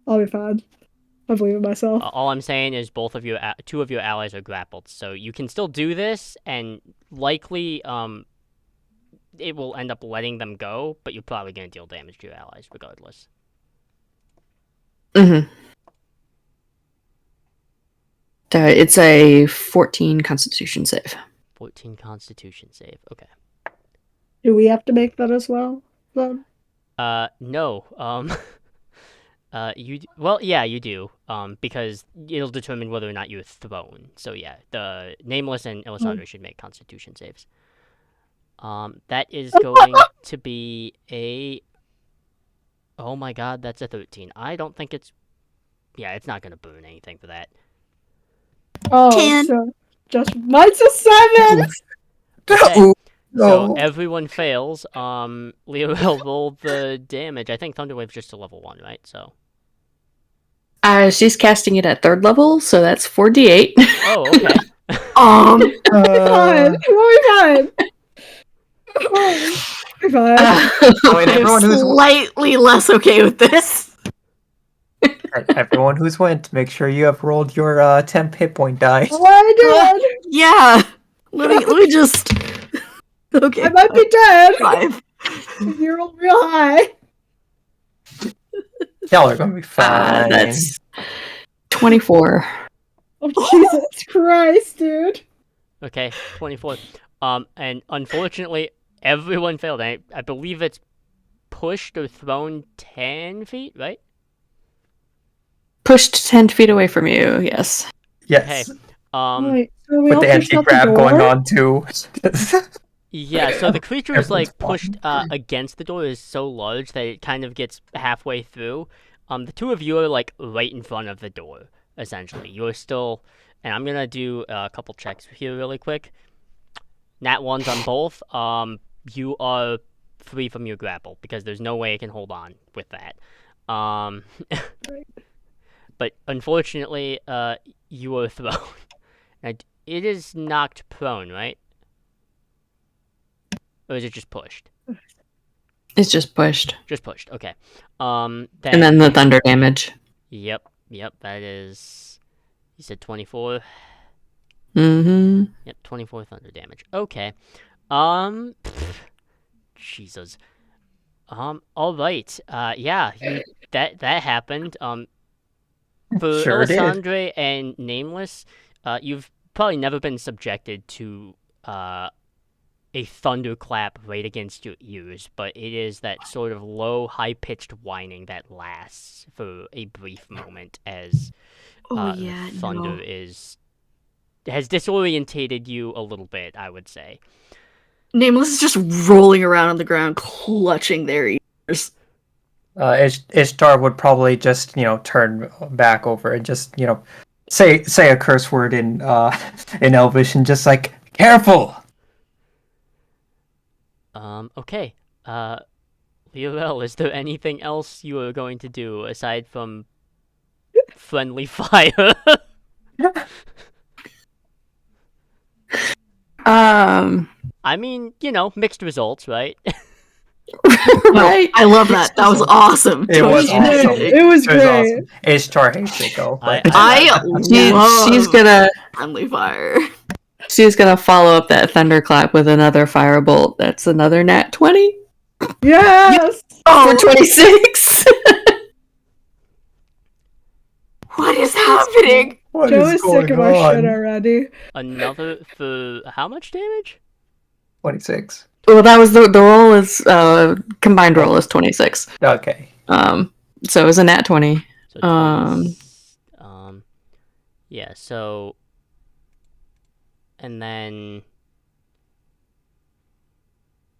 I'll be fine. I believe in myself. All I'm saying is 2 of your allies are grappled, so you can still do this, and likely it will end up letting them go, but you're probably going to deal damage to your allies regardless. Mm-hmm. It's a 14 Constitution save. 14 Constitution save. Okay. Do we have to make that as well, then? No. Yeah, you do. Because it'll determine whether or not you're thrown. So yeah, the Nameless and Elysande should make Constitution saves. That is going to be a. Oh my God, that's a 13. I don't think it's. Yeah, it's not gonna burn anything for that. Oh, 10. so just mine's a 7. Okay. Ooh, So no. everyone fails. Liarel rolled the damage. I think Thunderwave's just a level 1, right? So. She's casting it at 3rd level, so that's 4d8. Oh, okay. Fine. We'll be fine. We'll be fine. Oh, and everyone who's Slightly less okay with this. everyone who's went, make sure you have rolled your temp hit point die. Oh, I did. Yeah. Let me just. Okay. I might be dead. 5. You rolled real high. Y'all are gonna be fine. That's 24. Oh, Jesus Christ, dude. Okay, 24. And unfortunately, everyone failed. I believe it's pushed or thrown 10 feet, right? Pushed 10 feet away from you, yes. Yes. Okay. Wait, so we With all the pushed out anti-grab door? going on too. Yeah, so the creature is like Everyone's pushed against the door is so large that it kind of gets halfway through. The 2 of you are like right in front of the door, essentially. You're still, and I'm gonna do a couple checks here really quick. Nat 1s on both. You are free from your grapple because there's no way it can hold on with that. But unfortunately, you are thrown. And it is knocked prone, right? Or is it just pushed? It's just pushed. Just pushed. Okay. And then the thunder damage. Yep. That is. You said 24. Mm-hmm. Yep, 24 thunder damage. Okay. Jesus. All right. Yeah. That happened. For Sure did. Elysande and Nameless, you've probably never been subjected to a thunderclap right against your ears, but it is that sort of low, high-pitched whining that lasts for a brief moment as thunder has disorientated you a little bit, I would say. Nameless is just rolling around on the ground, clutching their ears. Ishtar would probably just, turn back over and just, say a curse word in Elvish and just like, careful! Okay. Liarel, is there anything else you are going to do aside from friendly fire? I mean, mixed results, right? Right. I love that. That was awesome. It was Totally awesome. interesting. It was It was great. awesome. Ishtar hates it though. But I She's love gonna friendly fire. she's gonna follow up that thunderclap with another firebolt. That's another nat 20 Yes. for 26. What is happening? what Joe is is going sick of our shit on? already. Another for how much damage? 26. Well, that was the roll is combined roll is 26. Okay. So it was a nat 20. So 20, yeah, so and then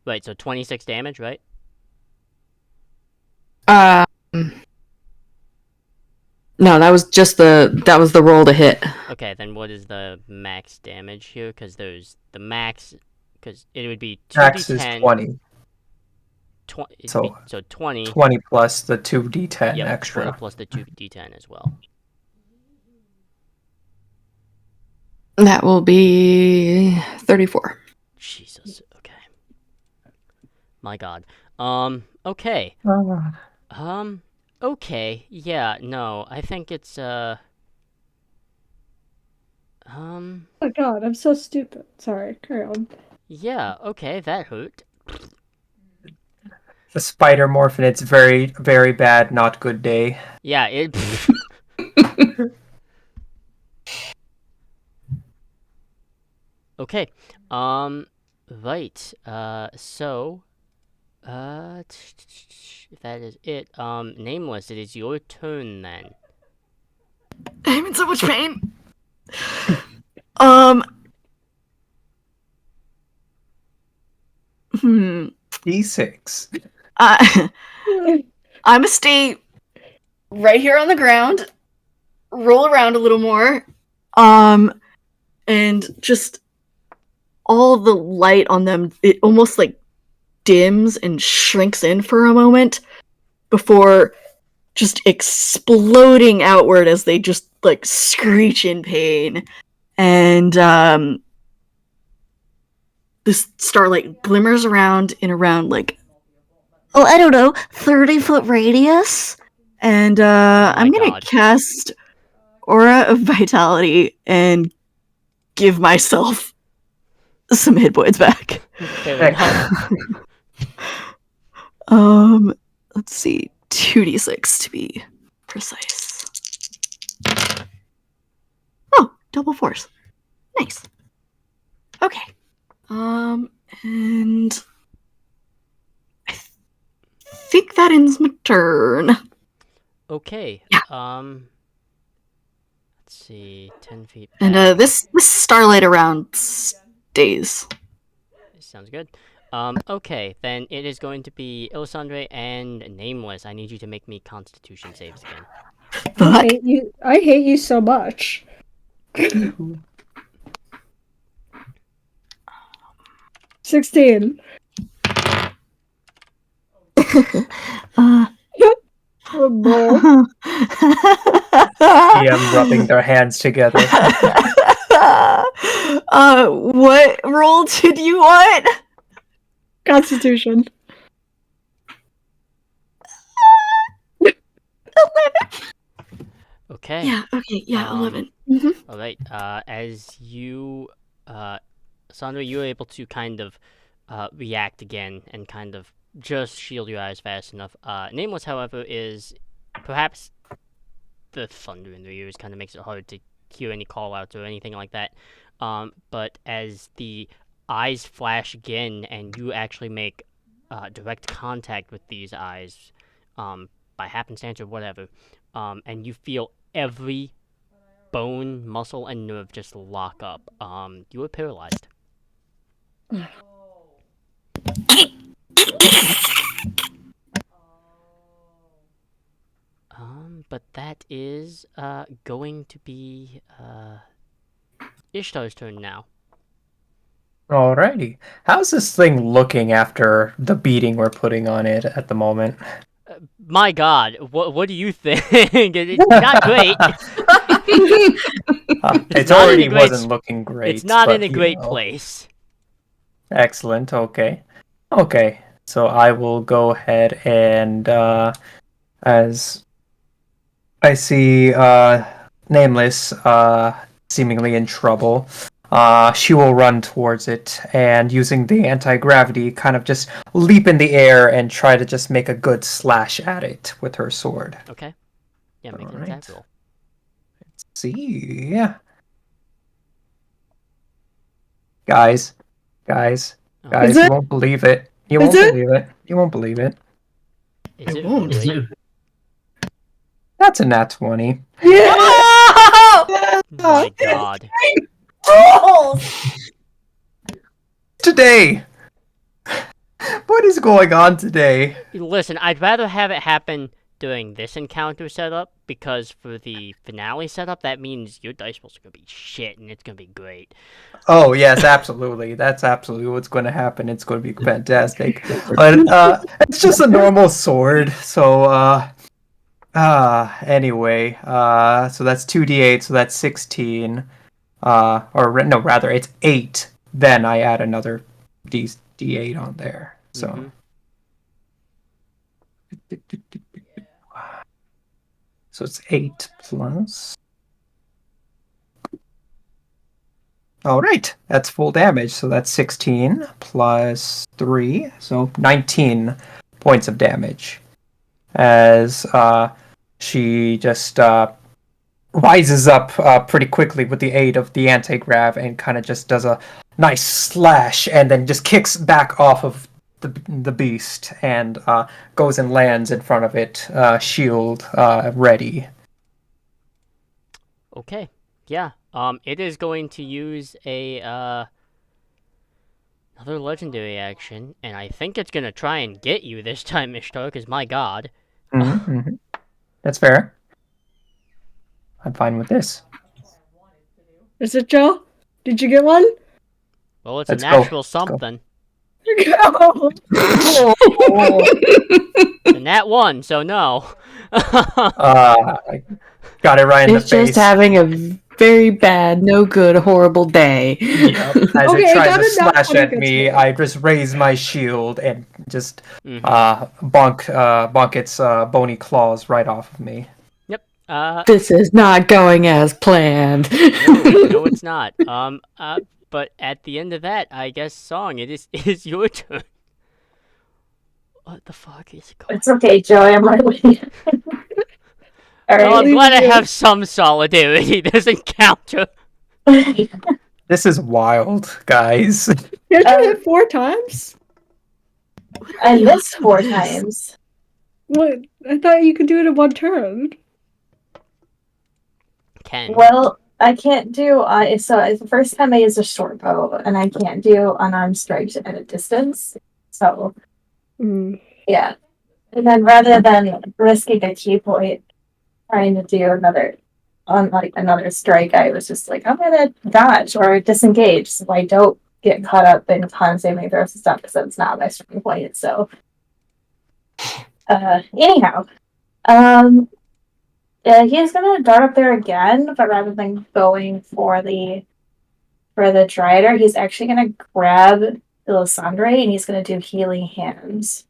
right, so 26 damage, right? No, that was just the roll to hit. Okay, then what is the max damage here? Because there's the max, because it would be 2d10. Max is 20. So 20. 20 plus the 2d10 Yep, extra. 20 plus the 2d10 as well. That will be 34. Jesus, okay. My god. Okay. Okay, yeah, no, I think it's, Oh my god, I'm so stupid. Sorry, carry on. yeah, okay, that hurt. The spider morphin, it's very, very bad, not good day. Yeah, it... Okay, right, so, if that is it, Nameless, it is your turn then. I'm in so much pain. D6. I'm gonna stay right here on the ground, roll around a little more, and just all the light on them, it almost like dims and shrinks in for a moment before just exploding outward as they just like screech in pain. And this starlight glimmers around in around like, oh, I don't know, 30-foot radius. And I'm gonna God. cast Aura of Vitality and give myself some hit points back. Fair enough. Let's see, 2d6 to be precise. Oh, double fours. Nice. Okay. And I think that ends my turn. Okay, Yeah. Let's see, 10 feet back. And this starlight around stays. Sounds good. Okay, then it is going to be Elysande and Nameless. I need you to make me Constitution saves again. I hate you. I hate you so much. 16. Oh, no. DM rubbing their hands together. What roll did you want? Constitution. Okay. Yeah. Okay. Yeah. 11. All right. As you, Sandra, you were able to kind of react again and kind of just shield your eyes fast enough. Nameless, however, is perhaps the thunder in their ears kind of makes it hard to hear any call outs or anything like that. But as the eyes flash again and you actually make direct contact with these eyes by happenstance or whatever, and you feel every bone, muscle, and nerve just lock up. You are paralyzed. But that is going to be Ishtar's turn now. Alrighty. How's this thing looking after the beating we're putting on it at the moment? My God, what do you think? It's not great. It not in already a great wasn't looking great. It's not but, in a you great know. place. Excellent. Okay. Okay. So I will go ahead and as I see Nameless seemingly in trouble, she will run towards it and using the anti-gravity kind of just leap in the air and try to just make a good slash at it with her sword. Okay. Yeah, make an Alright. attack roll. See. Yeah. Guys, Is you it? won't believe it. You Is won't it? believe it. You won't believe it. Is it won't. really? That's a nat 20. Yeah. My God. Today! What is going on today? Listen, I'd rather have it happen during this encounter setup because for the finale setup, that means your dice rolls are gonna be shit and it's gonna be great. Oh, yes, absolutely. That's absolutely what's going to happen. It's going to be fantastic. But it's just a normal sword. So anyway, so that's 2d8, so that's 16. No, rather it's 8. Then I add another d8 on there. So So it's 8 plus. All right, that's full damage. So that's 16 plus 3, so 19 points of damage. As she just rises up pretty quickly with the aid of the anti-grav and kind of just does a nice slash and then just kicks back off of the beast and goes and lands in front of it, shield ready. Okay. Yeah. It is going to use a another legendary action, and I think it's gonna try and get you this time, Ishtar. Because my God. Mm-hmm. That's fair. I'm fine with this. Is it Joe? Did you get one? Well, it's Let's a go. natural Let's go. something. Go. And that one, so no. I got it right in the It's face. just having a very bad, no good, horrible day. Yep. As Okay, it tries got to it, that slash one at gets me, me. I just raise my shield and just Mhm. bonk its bony claws right off of me. Yep. This is not going as planned. No, it's not. But at the end of that, I guess, Song, it is your turn. What the fuck is going on? It's okay, Joey. I'm right with you. All Well, I'm right. glad I have some solidarity this encounter. This is wild, guys. You have to hit 4 times? I missed 4 times. What? I thought you could do it in 1 turn. Ken. Well, I can't do. So it's the first time I used a short bow, and I can't do unarmed strikes at a distance. So yeah, and then rather than risking a key point, trying to do another strike, I was just like, I'm gonna dodge or disengage so I don't get caught up in con saving throws and stuff because that's not my strong point. So, anyhow, he's gonna dart up there again, but rather than going for the Drider, he's actually gonna grab Elysande and he's gonna do healing hands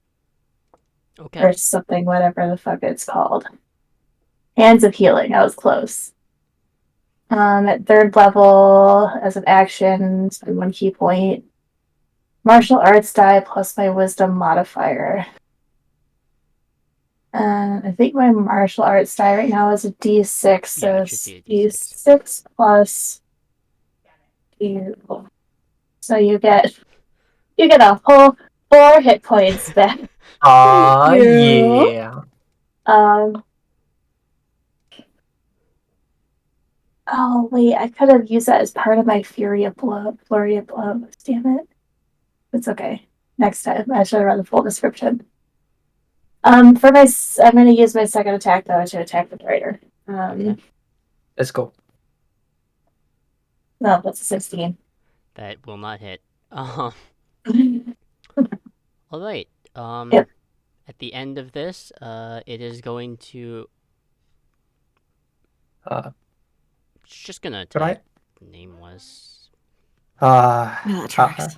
Okay. or something, whatever the fuck it's called. Hands of Healing. I was close. At 3rd level, as an action, spend 1 key point. Martial arts die plus my wisdom modifier. I think my martial arts die right now is a D6, so Yeah, it it's should be a D6 plus 2. So you get a whole 4 hit points back. Yeah. Oh wait, I could have used that as part of my flurry of blows. Damn it. It's okay. Next time, I should have read the full description. I'm gonna use my second attack though. I should attack the traitor. Let's go. No, that's a 16. That will not hit. Alright. Yep. At the end of this, it is going to... It's just gonna Could I? attack Nameless. Yeah, that tracks.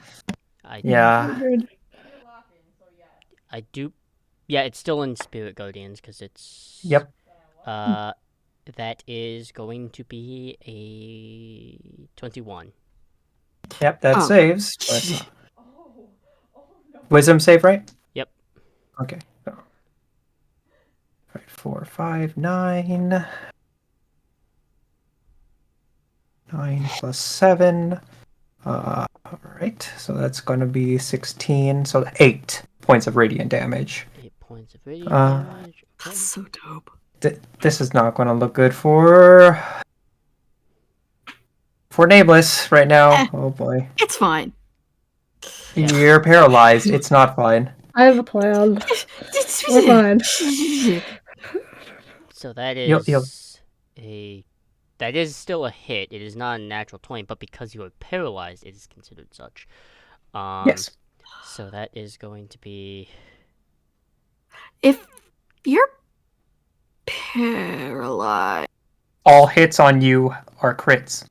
Yeah. I do... Yeah, it's still in Spirit Guardians, because it's... Yep. That is going to be a 21. Yep, that Oh. saves. But, wisdom save, right? Yep. Okay. So. Right, 4, 5, 9. 9 plus 7. Alright, so that's going to be 16. So 8 points of radiant damage. 8 points of radiant damage. Okay. That's so dope. This is not going to look good for Nameless right now. Oh boy. It's fine. Yeah. You're paralyzed. It's not fine. I have a plan. We're fine. So that You'll- is a... That is still a hit. It is not a natural 20, but because you are paralyzed, it is considered such. Yes. So that is going to be... If you're paralyzed, All hits on you are crits.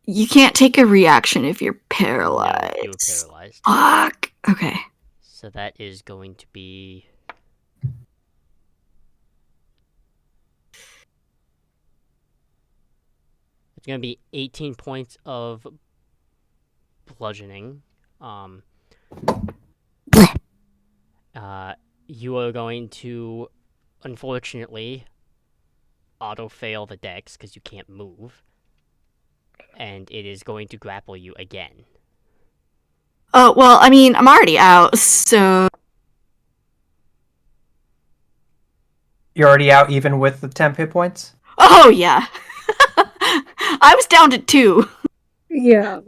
you can't take a reaction if you're No, paralyzed. you were paralyzed. Fuck. Okay. So that is going to be... It's going to be 18 points of bludgeoning. You are going to, unfortunately, auto-fail the dex because you can't move. And it is going to grapple you again. Oh, well, I mean, I'm already out, so... You're already out even with the 10 hit points? Oh, yeah. I was down to 2. Yeah.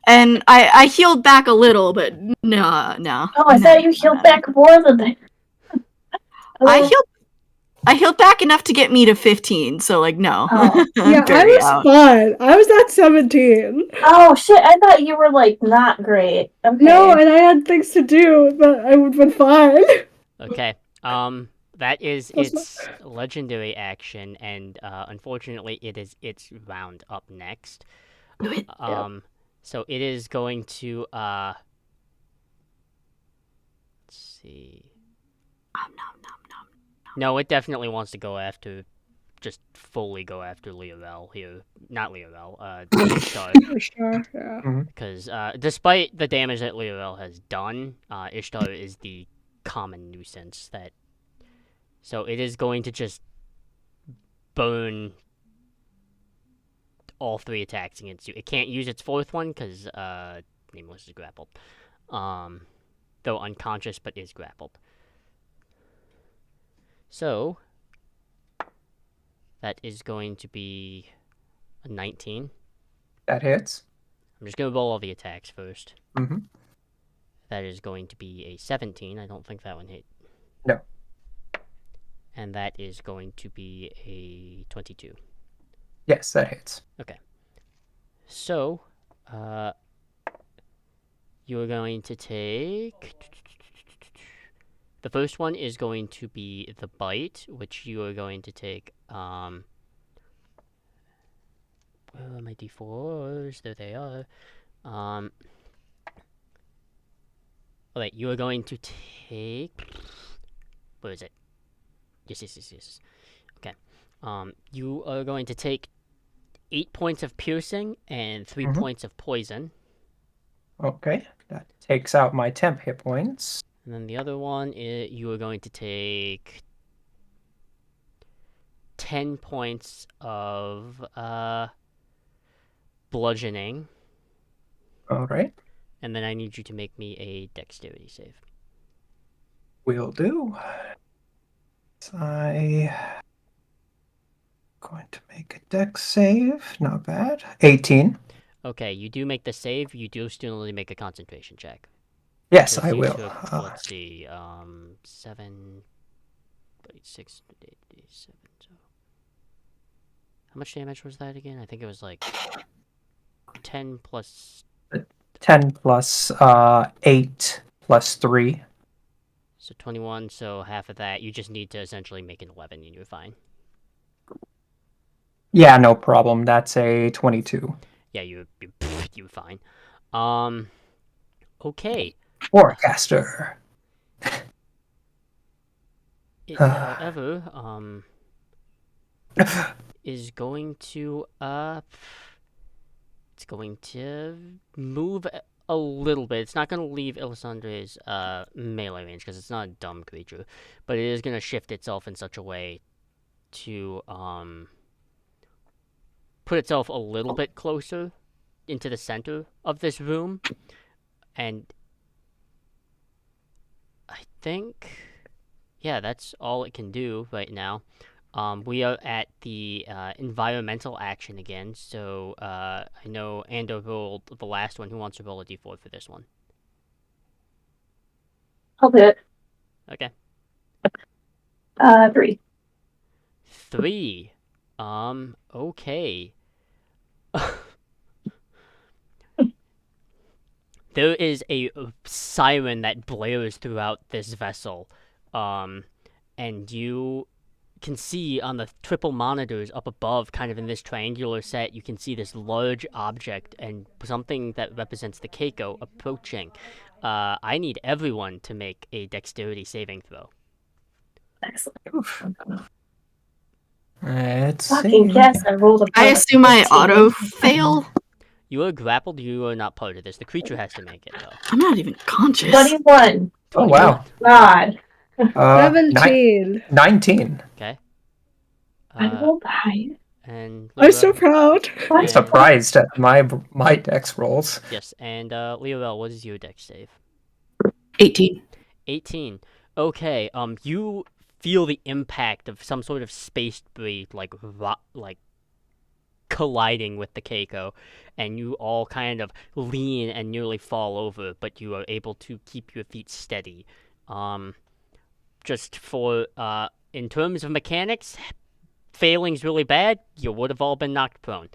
And I healed back a little, but no. Oh, I thought you healed back more than that. I healed back enough to get me to 15, so like no. Oh. Yeah, I Very was out. fine. I was at 17. Oh shit! I thought you were like not great. Okay. No, and I had things to do, but I would have been fine. Okay. That is That's its legendary action, and unfortunately, it is its round up next. So it is going to let's see. No, it definitely wants to go after, just fully go after Liarel here. Not Liarel, Ishtar. Sure, yeah. Because despite the damage that Liarel has done, Ishtar is the common nuisance that... So it is going to just burn all 3 attacks against you. It can't use its 4th one because Nameless is grappled. Though unconscious, but is grappled. So that is going to be a 19. That hits. I'm just going to roll all the attacks first. Mm-hmm. That is going to be a 17. I don't think that one hit. No. And that is going to be a 22. Yes, that hits. Okay. So, you're going to take... The first one is going to be the bite, which you are going to take, where are my d4s? There they are. Alright, you are going to take... Where is it? Yes. Okay. You are going to take 8 points of piercing and 3 Mhm. points of poison. Okay, that takes out my temp hit points. And then the other one, you are going to take 10 points of bludgeoning. All right, And then I need you to make me a dexterity save. will do. I'm going to make a dex save. Not bad. 18. Okay, you do make the save. You do still need to make a concentration check. Yes, Because I you will. took, let's see, 7, 6, 8, 7, so... How much damage was that again? I think it was like 10 plus... 10 plus 8 plus 3. So 21, so half of that. You just need to essentially make an 11 and you're fine. Yeah, no problem. That's a 22. Yeah, you're fine. Okay. Forecaster. It, however, is going to, it's going to move a little bit. It's not going to leave Elysande's, melee range, because it's not a dumb creature, but it is going to shift itself in such a way to, put itself a little bit closer into the center of this room, and I think, yeah, that's all it can do right now. We are at the environmental action again, so I know Ando rolled the last one. Who wants to roll a d4 for this one? I'll do it. Okay. 3. 3. Okay. There is a siren that blares throughout this vessel, and you can see on the triple monitors up above, kind of in this triangular set, you can see this large object and something that represents the Keiko approaching. I need everyone to make a dexterity saving throw. Excellent. Let's Fucking see. guess I rolled a I assume I 15. auto fail. You are grappled, you are not part of this. The creature has to make it, though. I'm not even conscious. 21. Oh, wow. God. 17. 19. Okay. I rolled high. And I'm so Liarel, proud. What? And- Surprised at my dex rolls. yes, and Liarel, what is your dex save? 18. 18. Okay, you feel the impact of some sort of space debris, like colliding with the Keiko, and you all kind of lean and nearly fall over, but you are able to keep your feet steady. Just for, in terms of mechanics, failing's really bad. You would have all been knocked prone.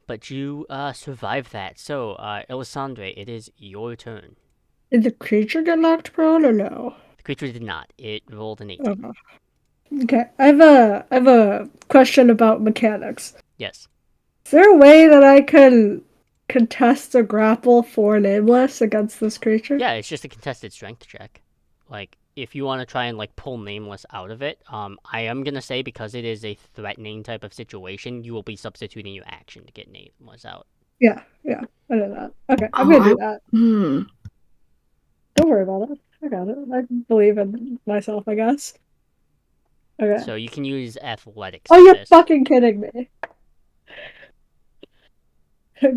But you, survived that. So, Elysande, it is your turn. Did the creature get knocked prone or no? The creature did not. It rolled an 18. Okay. Okay. I have a question about mechanics. Yes. Is there a way that I can contest a grapple for Nameless against this creature? Yeah, it's just a contested strength check. Like, if you want to try and, like, pull Nameless out of it, I am going to say because it is a threatening type of situation, you will be substituting your action to get Nameless out. Yeah, I know that. Okay, I'm gonna do that. Don't worry about it. I got it. I believe in myself, I guess. Okay. So you can use athletics. Oh, for you're this. fucking kidding me.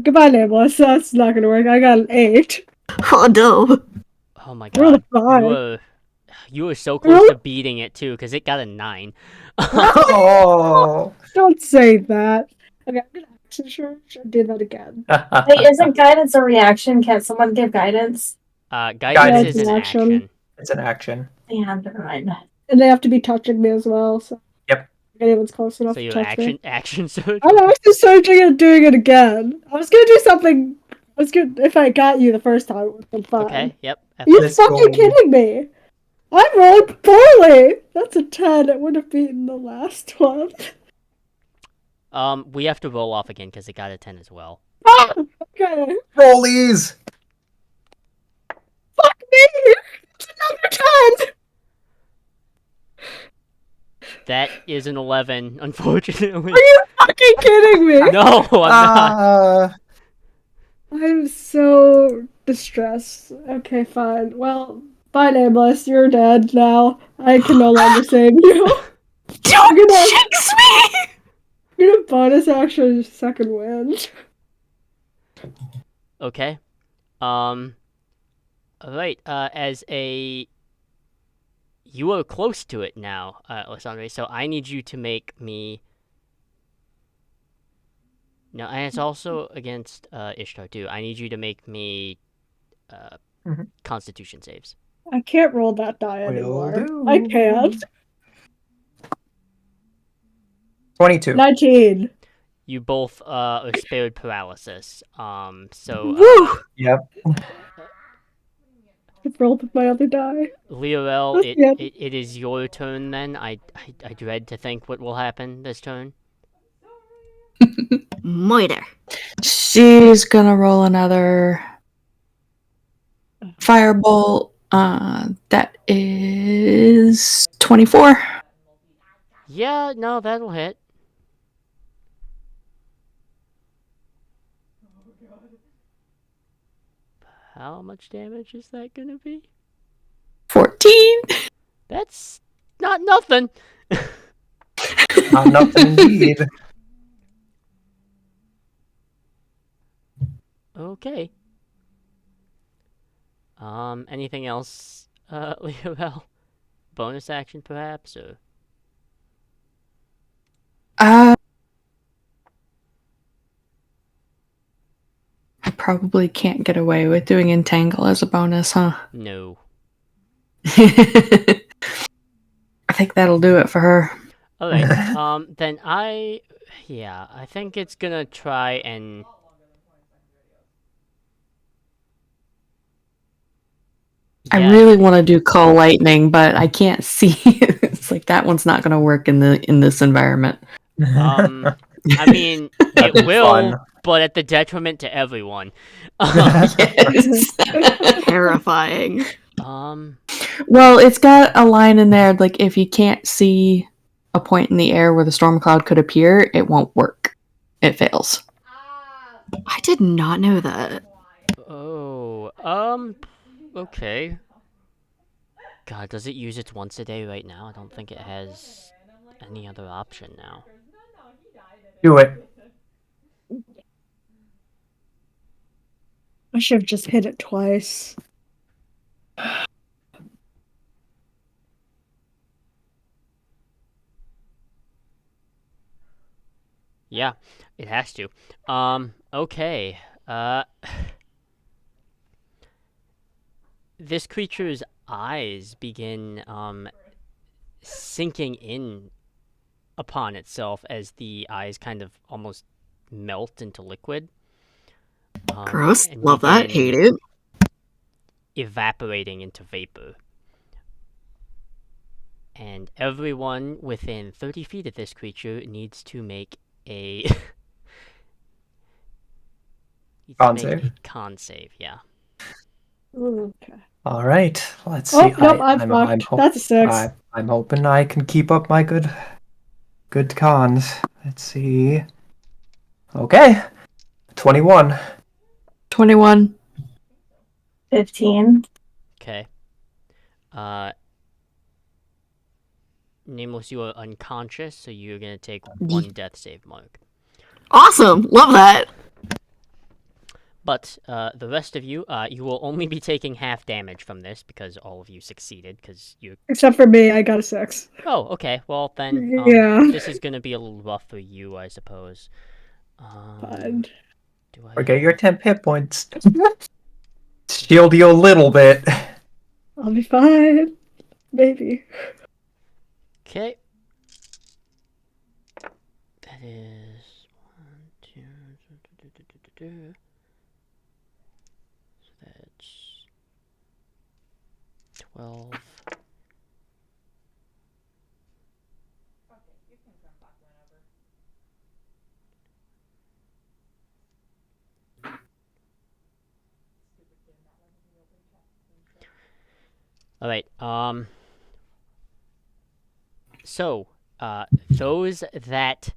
Goodbye, Nameless. That's not gonna work. I got an 8. Oh no. Oh my Roll god. a 5. You were so close to beating it, too, because it got a 9. Oh. Don't say that. Okay, I'm gonna action search and do that again. Wait, isn't guidance a reaction? Can't someone give guidance? Guidance is an action. It's an action. Yeah, never mind. And they have to be touching me as well, so. Yep. If anyone's close enough So to your touch me. action search? I know, I was just searching and doing it again. I was gonna do something. I was good if I got you the first time. It would have been fine. Okay, yep. You Let's fucking go. kidding me? I'm rolling poorly. That's a 10. It would have beaten the last one. We have to roll off again because it got a 10 as well. Ah, okay. Rollies! Fuck me. It's another 10. That is an 11, unfortunately. Are you fucking kidding me? No, I'm not. I'm so distressed. Okay, fine. Well, bye, Nameless. You're dead now. I can no longer save you. Don't jinx me! You're gonna bonus action your second wind. Okay. Alright, as a... You are close to it now, Elysande, so I need you to make me... No, and it's also against Ishtar, too. I need you to make me Constitution saves. I can't roll that die Will anymore. do. I can't. 22. 19. You both are spared paralysis. So Woo! Yep. I've rolled with my other die. Liarel, Yep. it is your turn then. I dread to think what will happen this turn. Moiter. She's gonna roll another firebolt. That is 24. Yeah, no, that'll hit. How much damage is that gonna be? 14. That's not nothing. Not nothing indeed. Okay. Anything else, Liarel? Bonus action, perhaps, or... I probably can't get away with doing entangle as a bonus, huh? No. I think that'll do it for her. Alright, then I think it's gonna try and... I Yeah, really want to do call lightning, but I can't see. It's like that one's not going to work in this environment. I mean, That'd it be will, fun. but at the detriment to everyone. Yes. Terrifying. Well, it's got a line in there like if you can't see a point in the air where the storm cloud could appear, it won't work. It fails. I did not know that. Oh, okay. God, does it use it once a day right now? I don't think it has any other option now. Do it. I should have just hit it twice. Yeah, it has to. Okay. This creature's eyes begin, sinking in upon itself as the eyes kind of almost melt into liquid. Gross. And Love that. begin Hate it. evaporating into vapor. And everyone within 30 feet of this creature needs to make a... Con save. Con save, yeah. Okay. All right. Let's see. Oh, nope, I'm fucked. That's a 6. I'm hoping I can keep up my good cons. Let's see. Okay. 21. 21. 15. Okay. Nameless, you are unconscious, so you're gonna take 1 death save mark. Awesome. Love that. But the rest of you, you will only be taking half damage from this because all of you succeeded. Because you. Except for me, I got a 6. Oh, okay. Well then, Yeah. this is gonna be a little rough for you, I suppose. Fine. Do I? Forget your 10 hit points. Shield you a little bit. I'll be fine. Maybe. Okay. That is 1, 2. So that's 12. All right. So those that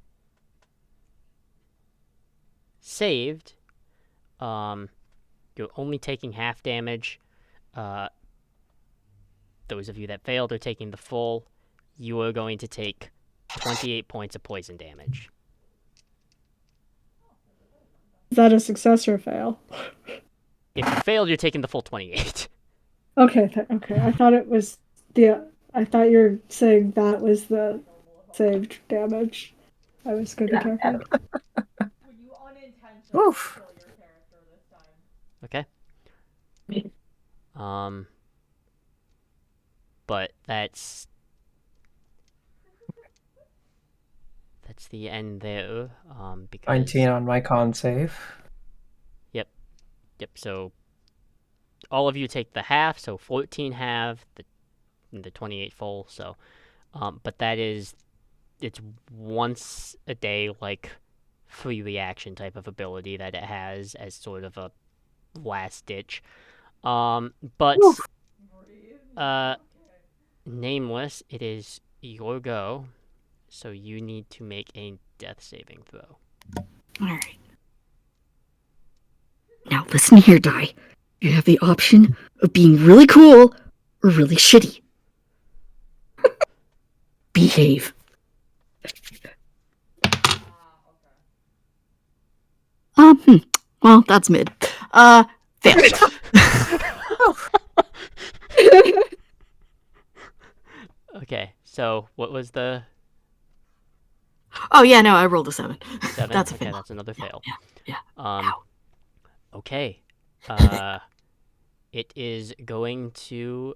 saved, you're only taking half damage. Those of you that failed are taking the full. You are going to take 28 points of poison damage. Is that a success or a fail? If you failed, you're taking the full 28. Okay, okay. I thought it was I thought you were saying that was the saved damage. I was going to be careful. Oof. Okay. But that's the end there. Because 19 on my con save. Yep. So all of you take the half, so 14 half, the 28 full. So, but it's once a day, like free reaction type of ability that it has as sort of a last ditch. But Nameless, it is your go. So you need to make a death saving throw. Alright. Now listen here, Die. You have the option of being really cool or really shitty. Behave. Well, that's mid. Failed. Okay, so what was the... Oh, yeah, no, I rolled a 7. 7? That's a okay, fail. That's another fail. Yeah. Okay. It is going to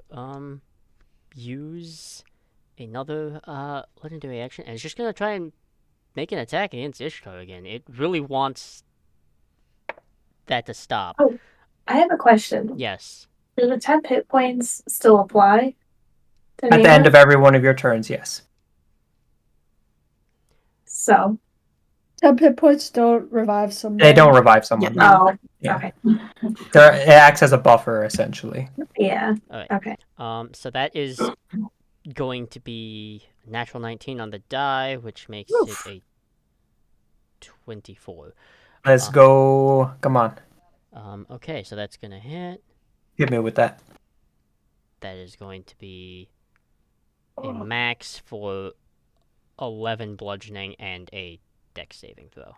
use another legendary action, and it's just gonna try and make an attack against Ishtar again. It really wants that to stop. Oh, I have a question. Yes. Do the 10 hit points still apply? At the end of every one of your turns, yes. So. 10 hit points don't revive someone. They don't revive someone. Yeah. Oh, Yeah. okay. It acts as a buffer, essentially. Yeah. All right. Okay. So that is going to be a natural 19 on the die, which makes Oof. it a 24. Let's go. Come on. Okay, so that's gonna hit. Hit me with that. That is going to be a max for 11 bludgeoning and a dex saving throw.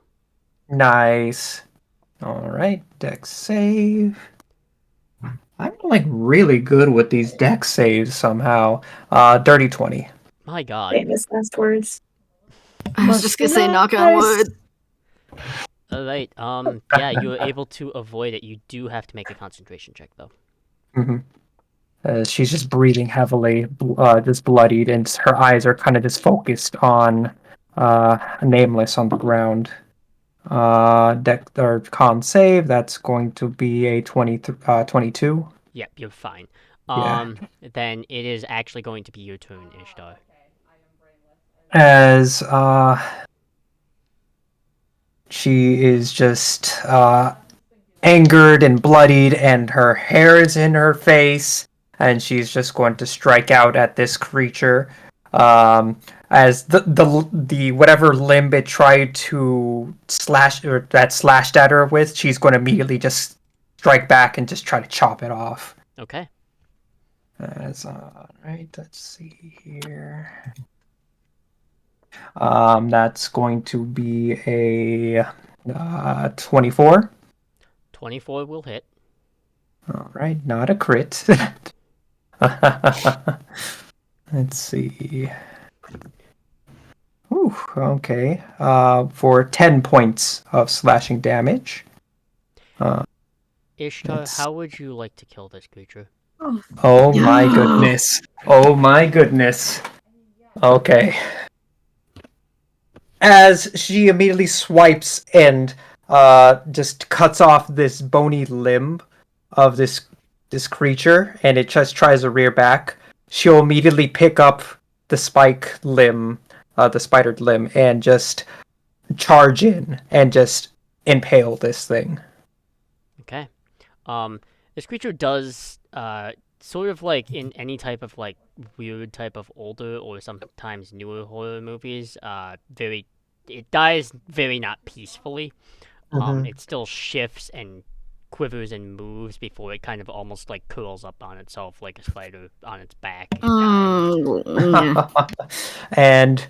Nice. All right, dex save. I'm like really good with these dex saves somehow. Dirty 20. My god. Famous last words. I was just gonna say, knock on wood. Alright, yeah, you were able to avoid it. You do have to make a concentration check, though. Mm-hmm. She's just breathing heavily, just bloodied, and her eyes are kind of just focused on Nameless on the ground. Deck or con save, that's going to be a 22. Yep, you're fine. Yeah. Then it is actually going to be your turn, Ishtar. As she is just angered and bloodied, and her hair is in her face, and she's just going to strike out at this creature. As the whatever limb it tried to slash or that slashed at her with, she's going to immediately just strike back and just try to chop it off. Okay. As right, let's see here. That's going to be a 24. 24 will hit. All right, not a crit. Let's see. Ooh, okay. For 10 points of slashing damage. Ishtar, how would you like to kill this creature? Oh my goodness. Oh my goodness. Okay. As she immediately swipes and just cuts off this bony limb of this creature, and it just tries to rear back, she'll immediately pick up the spike limb, the spidered limb, and just charge in and just impale this thing. Okay. This creature does sort of like in any type of like weird type of older or sometimes newer horror movies, it dies very not peacefully. It still shifts and quivers and moves before it kind of almost like curls up on itself like a spider on its back and dies. And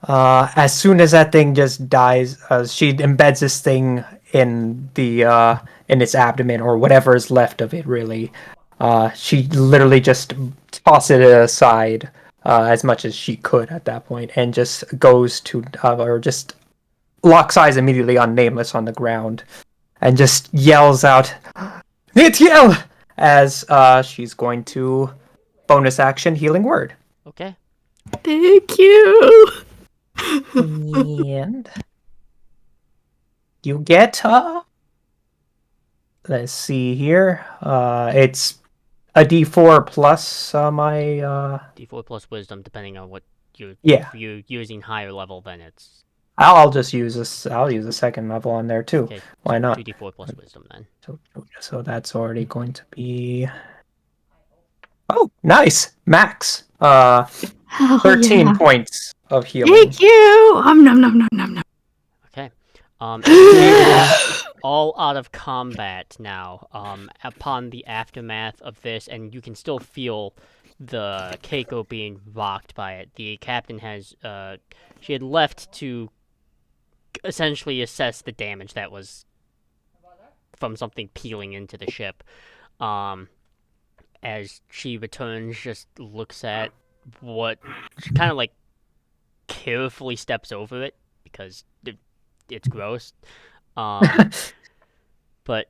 as soon as that thing just dies, she embeds this thing in the in its abdomen or whatever is left of it. Really, she literally just tosses it aside as much as she could at that point, and just goes to or just locks eyes immediately on Nameless on the ground, and just yells out, "Nitiel!" as she's going to bonus action Healing Word. Okay. Thank you. And you get let's see here. It's a D4 plus my D4 plus wisdom, depending on what you're. Yeah. If you're using higher level, then it's. I'll just use this. I'll use a second level on there too. Okay. Why not? 2d4 plus wisdom then. So that's already going to be. Oh, nice, max. 13 points of healing. Thank you. Nom nom nom nom. Okay. It's all out of combat now. Upon the aftermath of this, and you can still feel the Keiko being rocked by it. The captain has she had left to essentially assess the damage that was from something peeling into the ship. As she returns, just looks at what she kind of like carefully steps over it because it's gross. But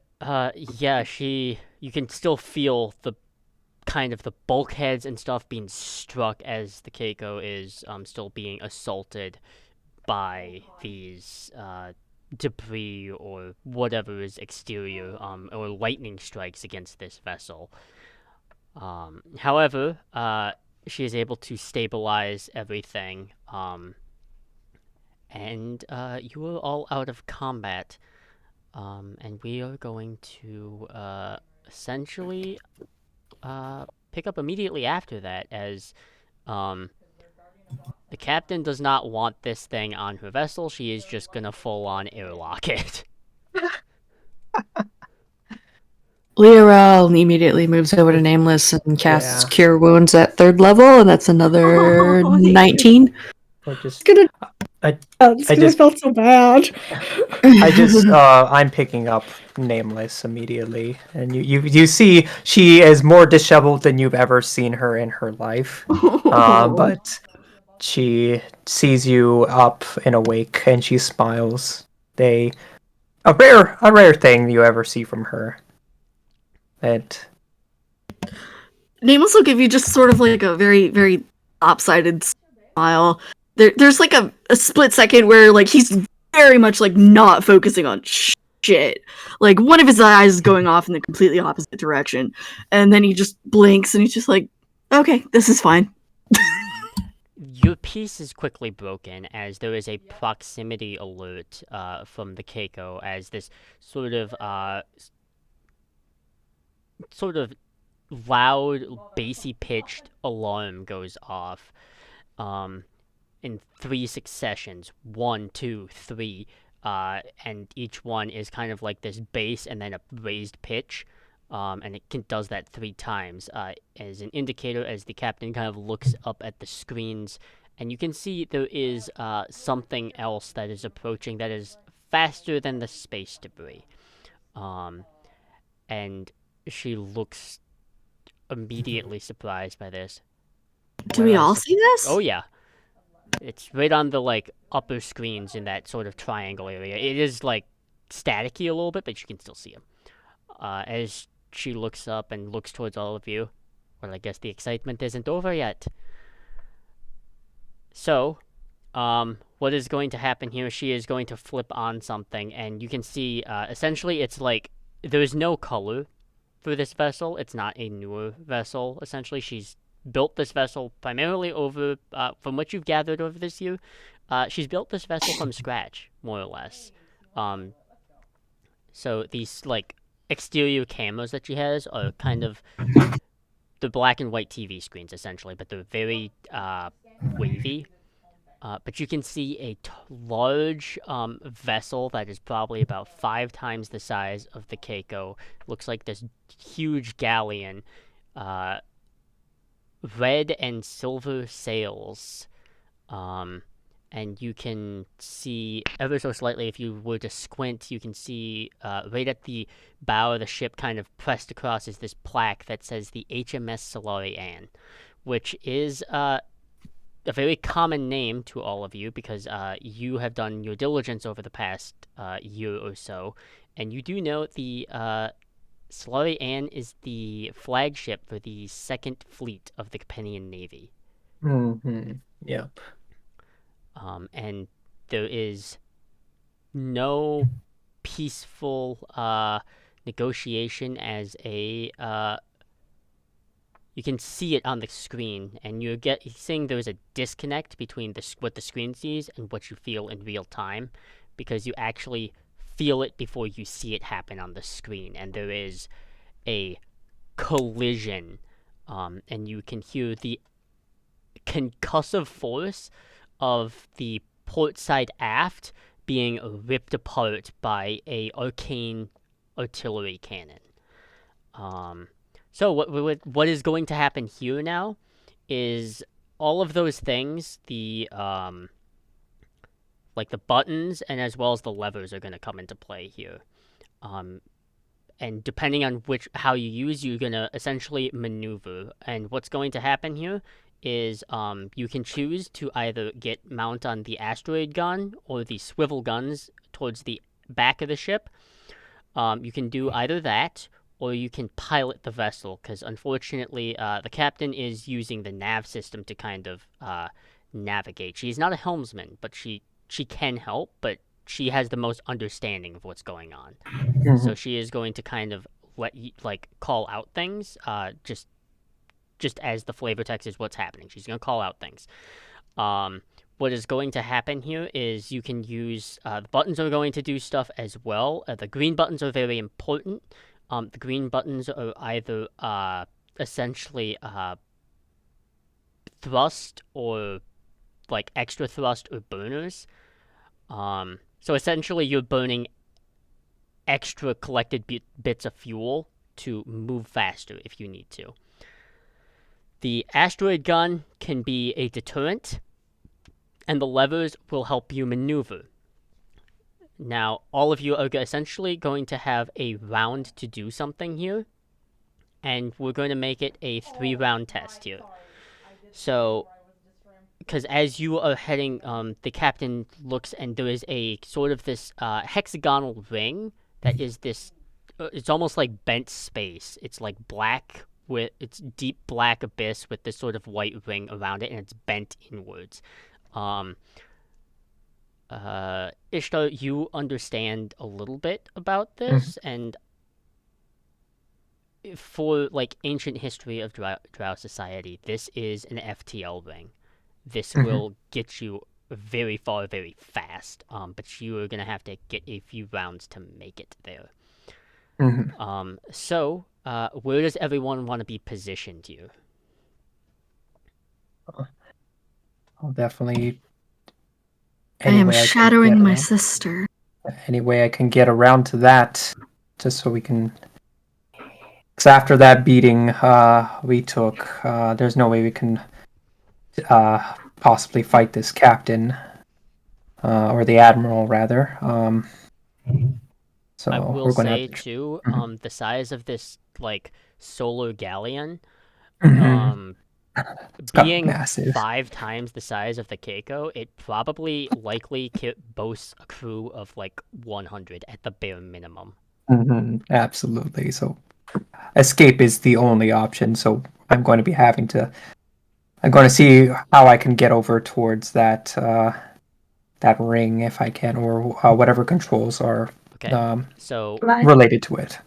yeah, you can still feel the kind of the bulkheads and stuff being struck as the Keiko is still being assaulted by these debris or whatever is exterior or lightning strikes against this vessel. However, she is able to stabilize everything, and you are all out of combat, and we are going to essentially pick up immediately after that, as the captain does not want this thing on her vessel. She is just gonna full-on airlock it. Liarel immediately moves over to Nameless and casts Cure Wounds at 3rd level, and that's another 19. It's gonna feel so bad. I'm picking up Nameless immediately, and you see she is more disheveled than you've ever seen her in her life. But she sees you up and awake, and she smiles. A rare thing you ever see from her. And Nameless will give you just sort of like a very, very lopsided smile. There's like a split second where like he's very much like not focusing on shit. Like one of his eyes is going off in the completely opposite direction, and then he just blinks and he's just like, "Okay, this is fine." Your peace is quickly broken as there is a proximity alert from the Keiko as this sort of loud, bassy pitched alarm goes off in 3 successions. 1, 2, 3. And each one is kind of like this bass and then a raised pitch. And it does that 3 times as an indicator as the captain kind of looks up at the screens. And you can see there is something else that is approaching that is faster than the space debris. And she looks immediately surprised by this. Do we all see this? Oh yeah. It's right on the like upper screens in that sort of triangle area. It is like staticky a little bit, but you can still see him. As she looks up and looks towards all of you. Well, I guess the excitement isn't over yet. So, what is going to happen here? She is going to flip on something, and you can see, essentially, it's like there's no color for this vessel. It's not a newer vessel. Essentially, she's built this vessel primarily over, from what you've gathered over this year, she's built this vessel from scratch, more or less. So these like exterior cameras that she has are kind of the black and white TV screens essentially, but they're very wavy. But you can see a large vessel that is probably about 5 times the size of the Keiko. Looks like this huge galleon, red and silver sails. And you can see ever so slightly, if you were to squint, you can see right at the bow of the ship, kind of pressed across, is this plaque that says the HMS Solarian, which is a very common name to all of you because you have done your diligence over the past year or so, and you do know the Solarian is the flagship for the Second Fleet of the Capenian Navy. Mm-hmm. Yeah. And there is no peaceful negotiation as a you can see it on the screen, and you're seeing there's a disconnect between what the screen sees and what you feel in real time, because you actually feel it before you see it happen on the screen, and there is a collision, and you can hear the concussive force of the port side aft being ripped apart by a arcane artillery cannon. So what is going to happen here now is all of those things, the like the buttons and as well as the levers are going to come into play here. And depending on how you use, you're going to essentially maneuver. And what's going to happen here is you can choose to either mount on the asteroid gun or the swivel guns towards the back of the ship. You can do either that, or you can pilot the vessel, because unfortunately the captain is using the nav system to kind of navigate. She's not a helmsman, but she can help, but she has the most understanding of what's going on. Mm-hmm. So she is going to kind of let you, call out things, just as the flavor text is what's happening. She's going to call out things. What is going to happen here is you can use the buttons are going to do stuff as well. The green buttons are very important. The green buttons are either essentially thrust or extra thrust or burners. So essentially you're burning extra collected bits of fuel to move faster if you need to. The asteroid gun can be a deterrent, and the levers will help you maneuver. Now, all of you are essentially going to have a round to do something here, and we're going to make it a 3-round test here. So, because as you are heading, the captain looks, and there is a sort of this hexagonal ring that is this, it's almost like bent space. It's like black, it's deep black abyss with this sort of white ring around it, and it's bent inwards. Ishtar, you understand a little bit about this, and for ancient history of Drow society, this is an FTL ring. This will get you very far, very fast, but you are going to have to get a few rounds to make it there. So, where does everyone want to be positioned here? I'll definitely... I am shadowing my sister. Any way I can get around to that, just so we can... Because after that beating we took, there's no way we can possibly fight this captain, or the admiral, rather. So I will we're going say, to have to... too, the size of this, solar galleon, being massive. 5 times the size of the Keiko, it probably likely boasts a crew of 100 at the bare minimum. Absolutely. So escape is the only option. So I'm going to see how I can get over towards that ring if I can, or whatever controls are related to it.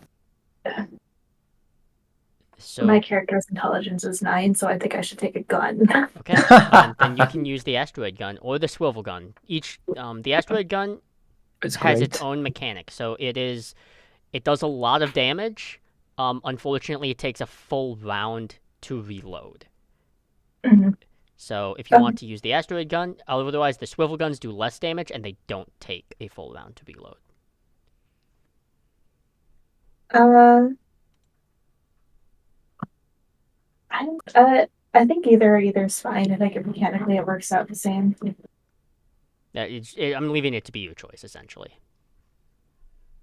So my character's intelligence is 9, so I think I should take a gun. Okay, then you can use the asteroid gun or the swivel gun. The asteroid gun has its own mechanic, so it does a lot of damage. Unfortunately, it takes a full round to reload. Mhm. So if you want to use the asteroid gun, otherwise the swivel guns do less damage and they don't take a full round to reload. I think either's fine. I think mechanically it works out the same. I'm leaving it to be your choice, essentially.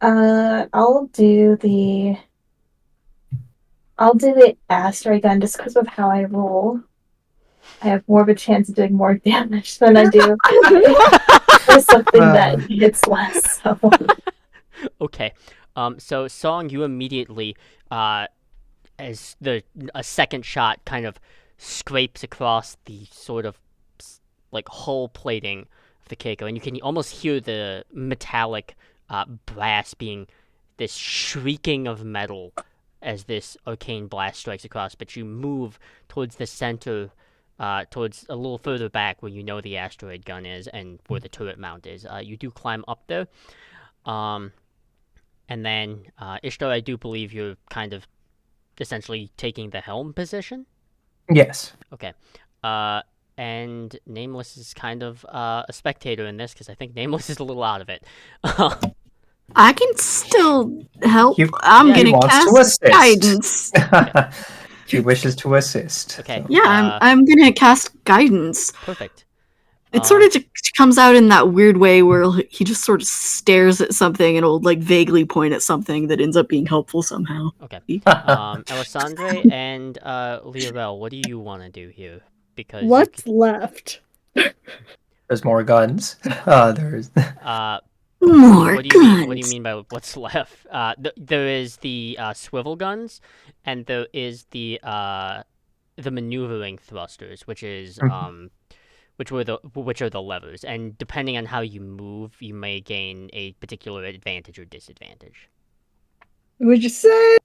I'll do the asteroid gun just because of how I roll. I have more of a chance of doing more damage than I do with something that hits less. So. Okay. So Song, you immediately, as a second shot kind of scrapes across the sort of like hull plating of the Keiko, and you can almost hear the metallic brass being this shrieking of metal as this arcane blast strikes across. But you move towards the center, towards a little further back where you know the asteroid gun is and where the turret mount is. You do climb up there. And then, Ishtar, I do believe you're kind of essentially taking the helm position? Yes. Okay. And Nameless is kind of a spectator in this, because I think Nameless is a little out of it. I can still help. He I'm gonna wants to cast assist. guidance. He wishes to assist. Okay. So. Yeah, I'm gonna cast guidance. Perfect. It sort of just comes out in that weird way where he just sort of stares at something and will like vaguely point at something that ends up being helpful somehow. Okay. Elysande and Liarel, what do you want to do here? Because what's left? There's more guns. There's More what do you mean by what's left? There is the swivel guns, and there is the maneuvering thrusters, which is which are the levers, and depending on how you move, you may gain a particular advantage or disadvantage. Would you say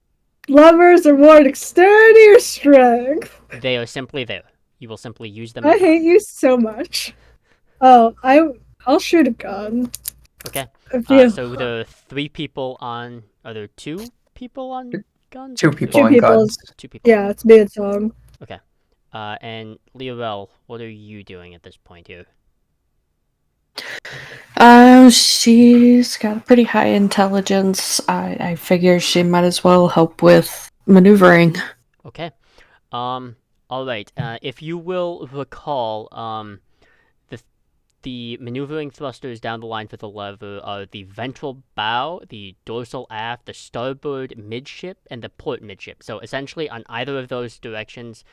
levers are more dexterity or strength? They are simply there. You will simply use them. I hate you so much. Oh, I'll shoot a gun. Okay. So there are 3 people on. Are there 2 people on guns? 2 people on people. guns. 2 people. Yeah, it's me and Song. Okay. And Liarel, what are you doing at this point here? She's got a pretty high intelligence. I figure she might as well help with maneuvering. Okay. All right. If you will recall, the maneuvering thrusters down the line for the lever are the ventral bow, the dorsal aft, the starboard midship, and the port midship. So essentially, on either of those directions,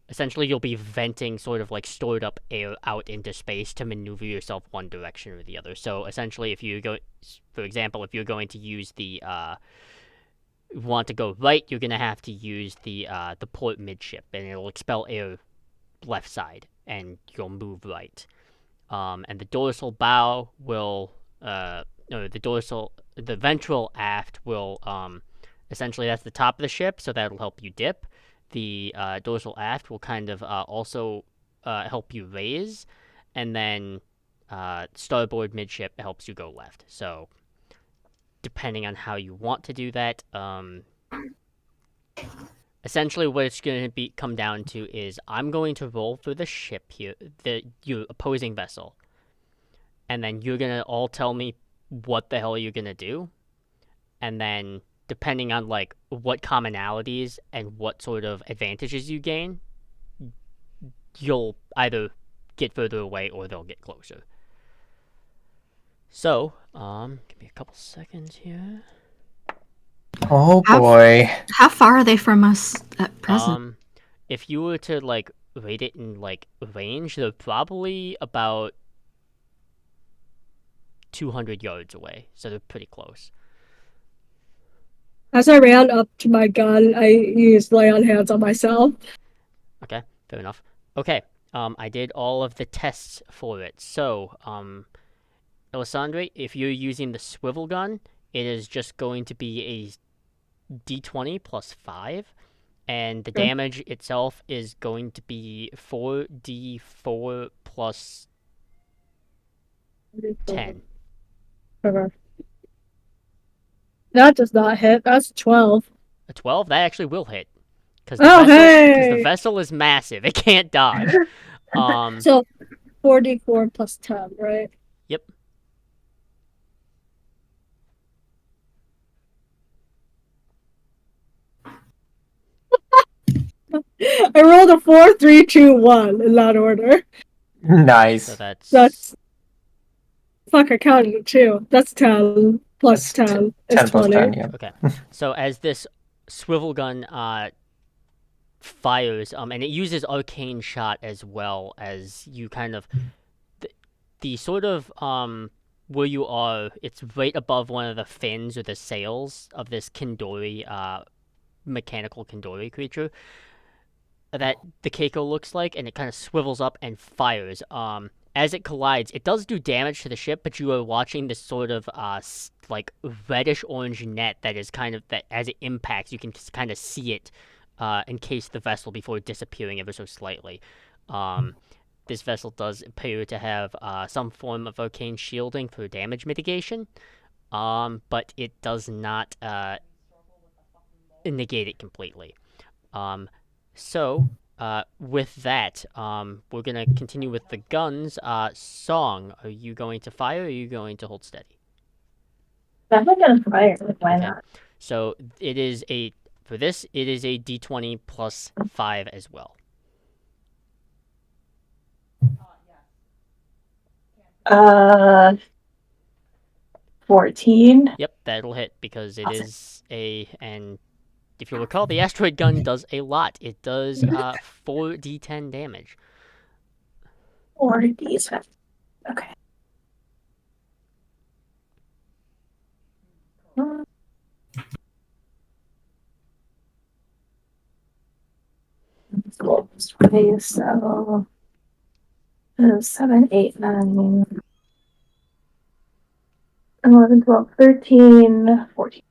essentially you'll be venting sort of like stored up air out into space to maneuver yourself one direction or the other. So essentially, if you go, for example, if you're going to use the want to go right, you're gonna have to use the port midship, and it'll expel air left side, and you'll move right. And the dorsal bow will, the ventral aft will, essentially that's the top of the ship, so that'll help you dip. The dorsal aft will kind of also help you raise, and then starboard midship helps you go left. So depending on how you want to do that, essentially what it's going to come down to is I'm going to roll for the ship here, your opposing vessel, and then you're going to all tell me what the hell you're going to do, and then depending on like what commonalities and what sort of advantages you gain, you'll either get further away or they'll get closer. So, give me a couple seconds here. Oh boy. How far are they from us at present? If you were to like rate it in like range, they're probably about 200 yards away, so they're pretty close. As I ran up to my gun, I used lay on hands on myself. Okay, fair enough. Okay, I did all of the tests for it. So, Elysande, if you're using the swivel gun, it is just going to be a d20 plus 5, and the damage itself is going to be 4d4 plus 10. Okay. That does not hit. That's 12. A 12? That actually will hit. because the hey! vessel is massive. It can't dodge. So 44 plus 10, right? Yep. I rolled a 4, 3, 2, 1 in that order. Nice. So That's fuck. I counted it too. That's 10 plus That's 10 is 10 plus 20. 10, yeah. Okay. So as this swivel gun fires, and it uses arcane shot as well, as you kind of the sort of where you are, it's right above one of the fins or the sails of this Kindori mechanical Kindori creature that the Keiko looks like, and it kind of swivels up and fires. As it collides, it does do damage to the ship, but you are watching this sort of like reddish orange net that is kind of that as it impacts, you can kind of see it encase the vessel before disappearing ever so slightly. This vessel does appear to have some form of arcane shielding for damage mitigation, but it does not negate it completely. So, with that, we're gonna continue with the guns. Song, are you going to fire or are you going to hold steady? Definitely gonna fire. Why Okay. not? So it is a d20 plus 5 as well. 14. Yep, that'll hit because it is and if you recall, the asteroid gun does a lot. It does 4d10 damage. 4 these. Okay. Cool. Okay, so 7, 8, 9, 11, 12, 13, 14,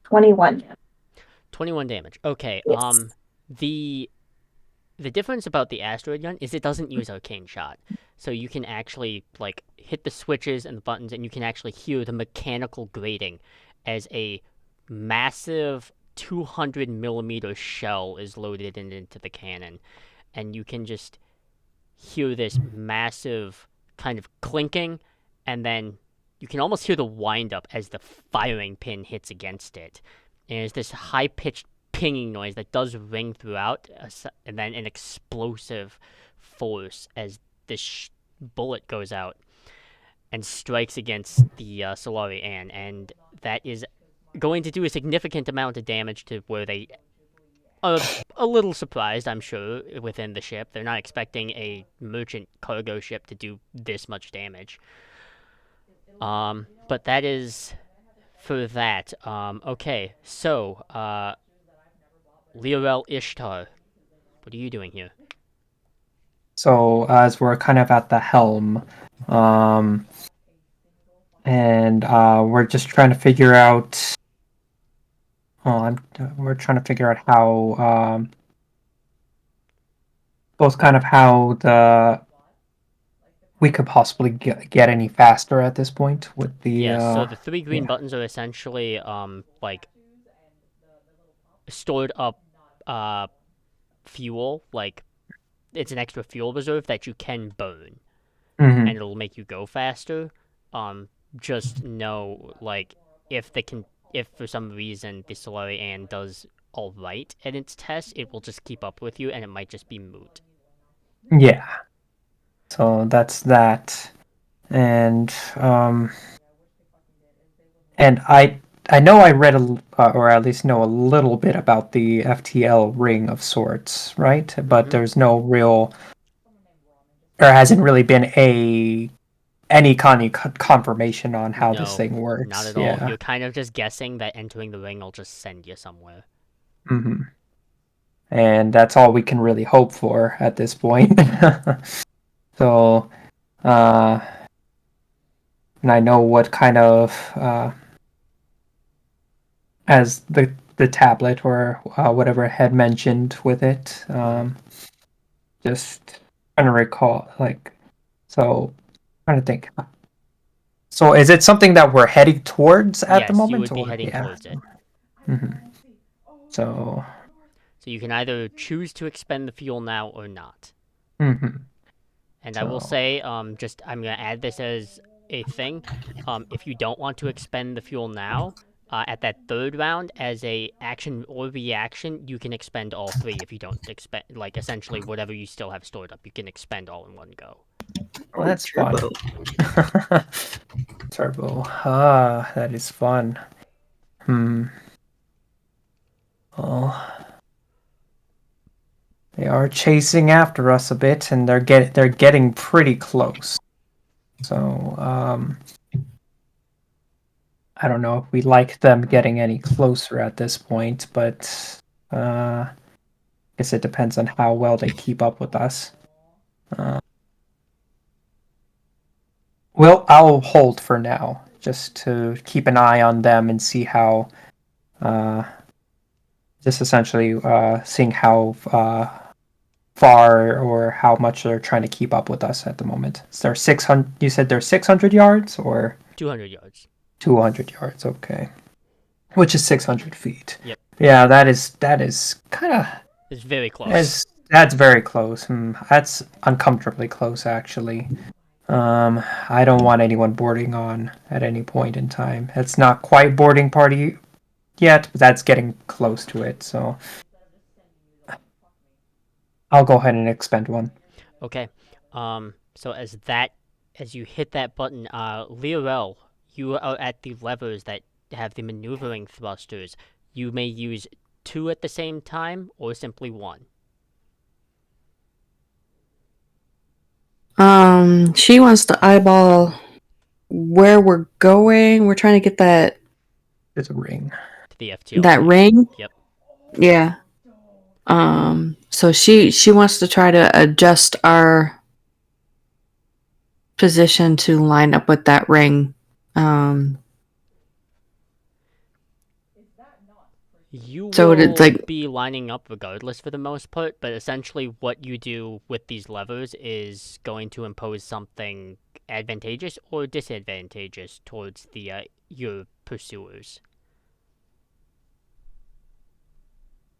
21. 21 damage. Okay. Yes. The difference about the asteroid gun is it doesn't use arcane shot. So you can actually like hit the switches and the buttons and you can actually hear the mechanical grating as a massive 200 millimeter shell is loaded into the cannon, and you can just hear this massive kind of clinking, and then you can almost hear the wind up as the firing pin hits against it. And there's this high pitched pinging noise that does ring throughout, and then an explosive force as this bullet goes out and strikes against the Solari Ann, and that is going to do a significant amount of damage to where they are a little surprised, I'm sure, within the ship. They're not expecting a merchant cargo ship to do this much damage. But that is for that. Okay, so, Liarel, Ishtar, what are you doing here? So as we're kind of at the helm, and we're just trying to figure out. Well, we're trying to figure out how, both kind of how we could possibly get any faster at this point with the. Yeah, so the 3 green yeah. buttons are essentially like stored up fuel, like it's an extra fuel reserve that you can burn, Mhm. and it'll make you go faster. Just know, like, if for some reason the Solari Ann does all right at its test, it will just keep up with you, and it might just be moot. Yeah. So that's that, and I know I read or at least know a little bit about the FTL ring of sorts, right? But there's no real, there hasn't really been any kind of confirmation on how this No, thing works. not at all. Yeah. You're kind of just guessing that entering the ring will just send you somewhere. Mm-hmm. And that's all we can really hope for at this point. So, and I know what kind of as the tablet or whatever had mentioned with it. Just trying to recall, like, so trying to think. So, is it something that we're heading towards at the Yes, you moment, would be or heading yeah? towards it. Mm-hmm. So, So you can either choose to expend the fuel now or not. Mm-hmm. And I will So- say, I'm gonna add this as a thing. If you don't want to expend the fuel now, at that third round, as a action or reaction, you can expend all three. If you don't expend, like essentially whatever you still have stored up, you can expend all in one go. Well, that's Turbo. fun. Turbo. Ah, that is fun. Well, they are chasing after us a bit, and they're getting pretty close. So, I don't know if we like them getting any closer at this point, but I guess it depends on how well they keep up with us. Well, I'll hold for now, just to keep an eye on them and see how. Just essentially seeing how far or how much they're trying to keep up with us at the moment. Is there 600? You said they're 600 yards or 200 yards. 200 yards? Okay, which is 600 feet. Yep. Yeah, that is kind of. It's very close. That's very close. That's uncomfortably close, actually. I don't want anyone boarding on at any point in time. It's not quite boarding party yet, but that's getting close to it. So I'll go ahead and expend one. Okay. So as you hit that button, Liarel, you are at the levers that have the maneuvering thrusters. You may use 2 at the same time, or simply 1. She wants to eyeball where we're going. We're trying to get that There's a ring. To the FTL. that ring. Yep. Yeah. So she wants to try to adjust our position to line up with that ring. You So will it's like- be lining up regardless for the most part, but essentially what you do with these levers is going to impose something advantageous or disadvantageous towards the your pursuers.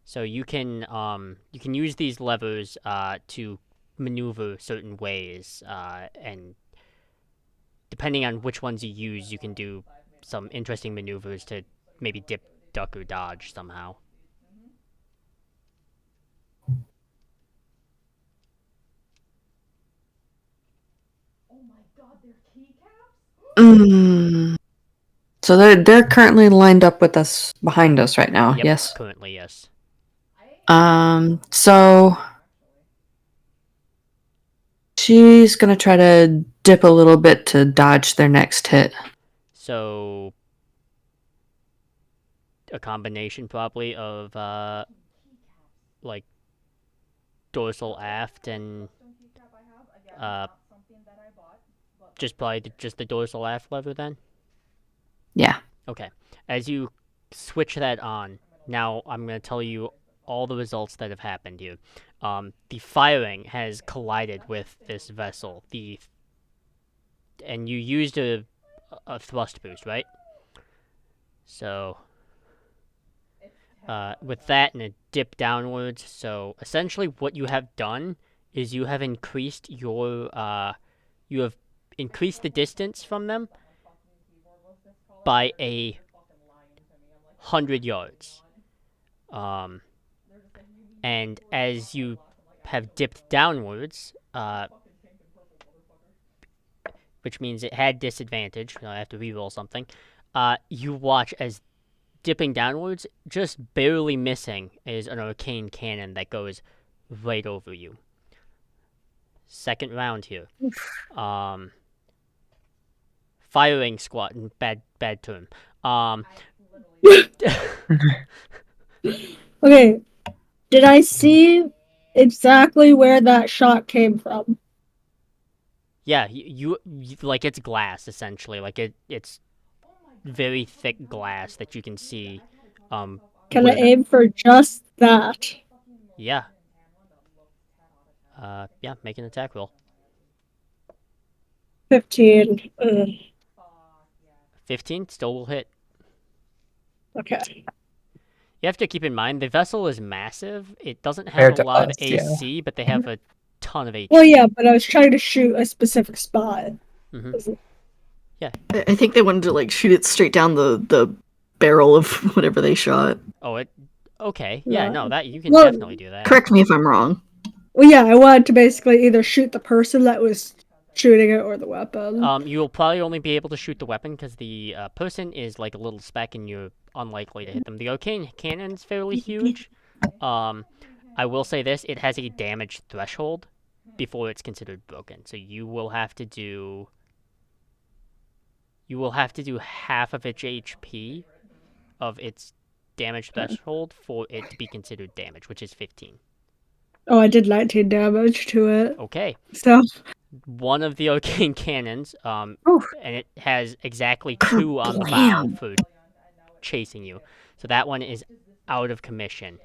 So you can use these levers to maneuver certain ways, and depending on which ones you use, you can do some interesting maneuvers to maybe dip, duck, or dodge somehow. So they're currently lined up with us behind us right now. Yep, Yes. currently, yes. So she's gonna try to dip a little bit to dodge their next hit. So a combination probably of like dorsal aft and just the dorsal aft lever then. Yeah. Okay. As you switch that on, now I'm going to tell you all the results that have happened here. The firing has collided with this vessel. And you used a thrust boost, right? So with that and a dip downwards, so essentially what you have done is you have increased the distance from them by 100 yards. And as you have dipped downwards, which means it had disadvantage, I have to reroll something, you watch as dipping downwards, just barely missing, is an arcane cannon that goes right over you. Second round here. Firing squad, bad term. Okay, did I see exactly where that shot came from? Yeah, you like it's glass essentially. Like it's very thick glass that you can see. Can I where aim for just that? Yeah. Yeah, make an attack roll. 15. Ugh. 15 still will hit. Okay. You have to keep in mind the vessel is massive. It doesn't have Compared a to lot of us, yeah. AC, but they have a ton of HP. Well, yeah, but I was trying to shoot a specific spot. Mm-hmm. I think they wanted to like shoot it straight down the barrel of whatever they shot. Oh, okay. Yeah, no, that you can Well, definitely do that. Correct me if I'm wrong. Well, yeah, I wanted to basically either shoot the person that was shooting it or the weapon. You will probably only be able to shoot the weapon because the person is like a little speck, and you're unlikely to hit them. The arcane cannon's fairly huge. I will say this: it has a damage threshold before it's considered broken. So you will have to do half of its HP of its damage threshold for it to be considered damage, which is 15. Oh, I did 19 damage to it. Okay. So One of the arcane cannons, and it has exactly 2 on the bow Kablam. for chasing you. So that one is out of commission.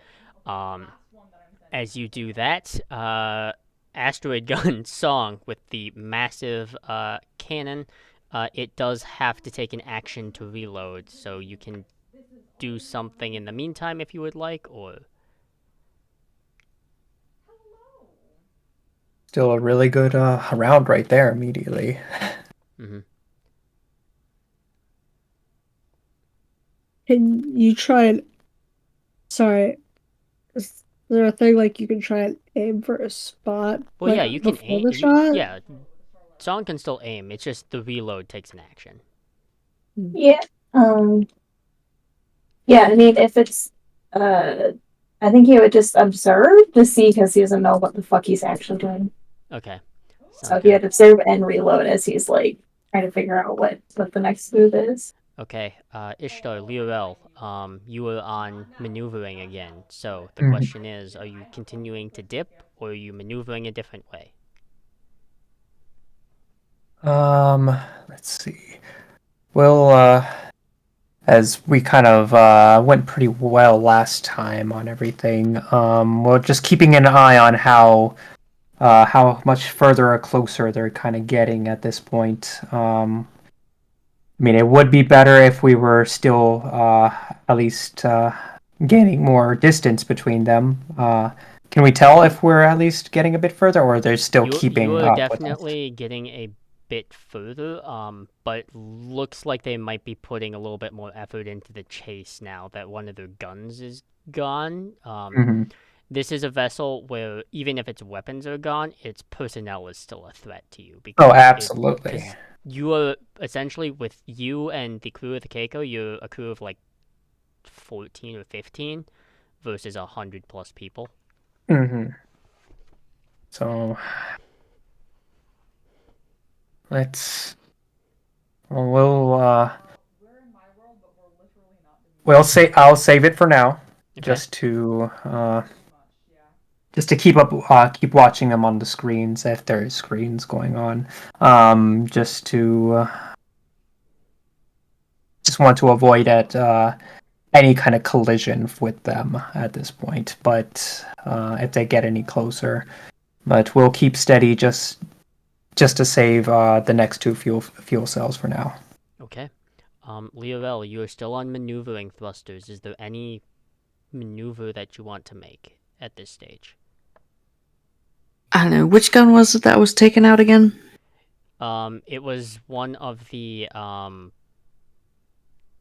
As you do that, Asteroid Gun Song with the massive cannon, it does have to take an action to reload, so you can do something in the meantime if you would like, or... Still a really good round right there immediately. Mm-hmm. can you try and... Sorry. Is there a thing like you can try and aim for a spot? Well, like, yeah, you can before aim. the shot? Yeah, Song can still aim. It's just the reload takes an action. Yeah. Yeah, I mean, if it's, I think he would just observe to see because he doesn't know what the fuck he's actually doing. Okay. So he would observe and reload as he's like trying to figure out what the next move is. Okay, Ishtar, Liarel, you were on maneuvering again. So the question is, are you continuing to dip, or are you maneuvering a different way? Let's see. Well, as we kind of went pretty well last time on everything, we're just keeping an eye on how much further or closer they're kind of getting at this point. I mean, it would be better if we were still at least gaining more distance between them. Can we tell if we're at least getting a bit further, or they're still keeping you are up definitely getting a bit further, but looks like they might be putting a little bit more effort into the chase now that one of their guns is gone. This is a vessel where even if its weapons are gone, its personnel is still a threat to you. Because Oh, absolutely. You are essentially, with you and the crew of the Keiko, you're a crew of like 14 or 15 versus 100 plus people. So I'll save it for now, Okay. just to keep watching them on the screens if there is screens going on. Just want to avoid any kind of collision with them at this point. But if they get any closer, but we'll keep steady just to save the next 2 fuel cells for now. Okay. Liarel, you are still on maneuvering thrusters. Is there any maneuver that you want to make at this stage? I don't know. Which gun was it that was taken out again? It was one of the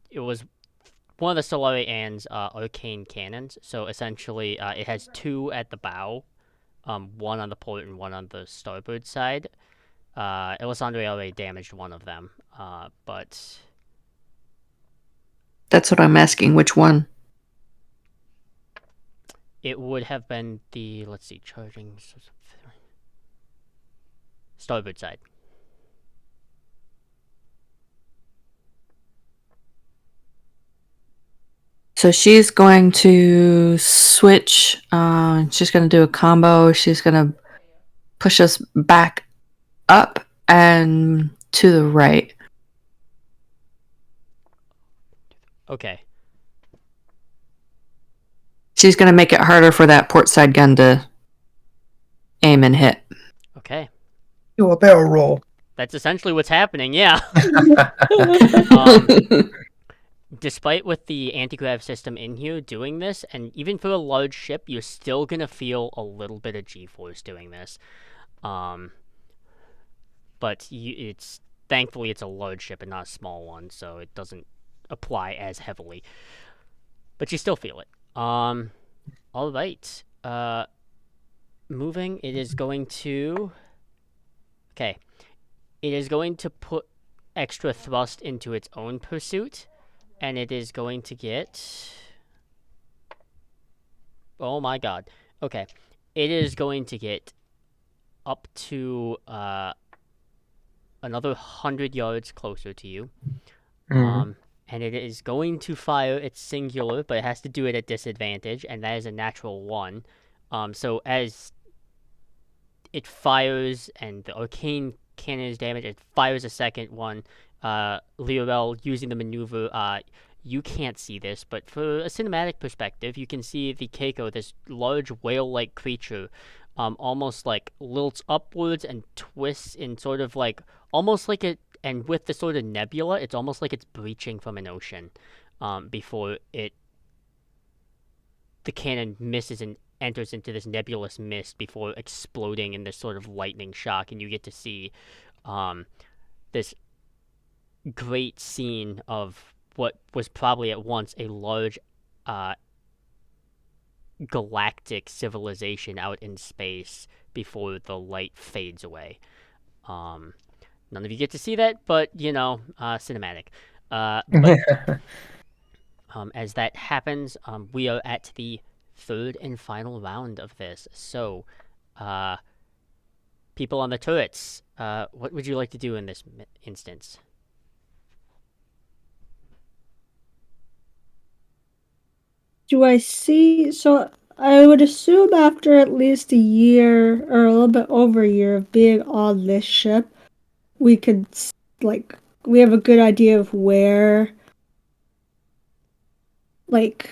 Solari Ann's arcane cannons. So essentially, it has 2 at the bow, one on the port and one on the starboard side. Elysande already damaged one of them, but... That's what I'm asking. Which one? It would have been the, let's see, charging... starboard side. So she's going to switch. She's going to do a combo. She's going to push us back up and to the right. Okay. She's going to make it harder for that port side gun to aim and hit. Okay. Do a barrel roll. That's essentially what's happening, yeah. despite with the anti-grav system in here doing this, and even for a large ship, you're still gonna feel a little bit of G-force doing this. But it's thankfully it's a large ship and not a small one, so it doesn't apply as heavily. But you still feel it. All right. Moving. It is going to. Okay. It is going to put extra thrust into its own pursuit, and it is going to get. Oh my god. Okay. It is going to get up to another 100 yards closer to you. And it is going to fire its singular, but it has to do it at disadvantage, and that is a natural 1. So as it fires and the arcane cannon is damaged, it fires a second one. Liarel, using the maneuver, you can't see this, but for a cinematic perspective, you can see the Keiko, this large whale-like creature, almost like lilts upwards and twists in sort of like, almost like it, and with the sort of nebula, it's almost like it's breaching from an ocean, before the cannon misses and enters into this nebulous mist before exploding in this sort of lightning shock, and you get to see this great scene of what was probably at once a large galactic civilization out in space before the light fades away. None of you get to see that, but, cinematic. But as that happens, we are at the third and final round of this. So, people on the turrets, what would you like to do in this instance? Do I see? So I would assume after at least a year or a little bit over a year of being on this ship, we could, like, we have a good idea of where, like,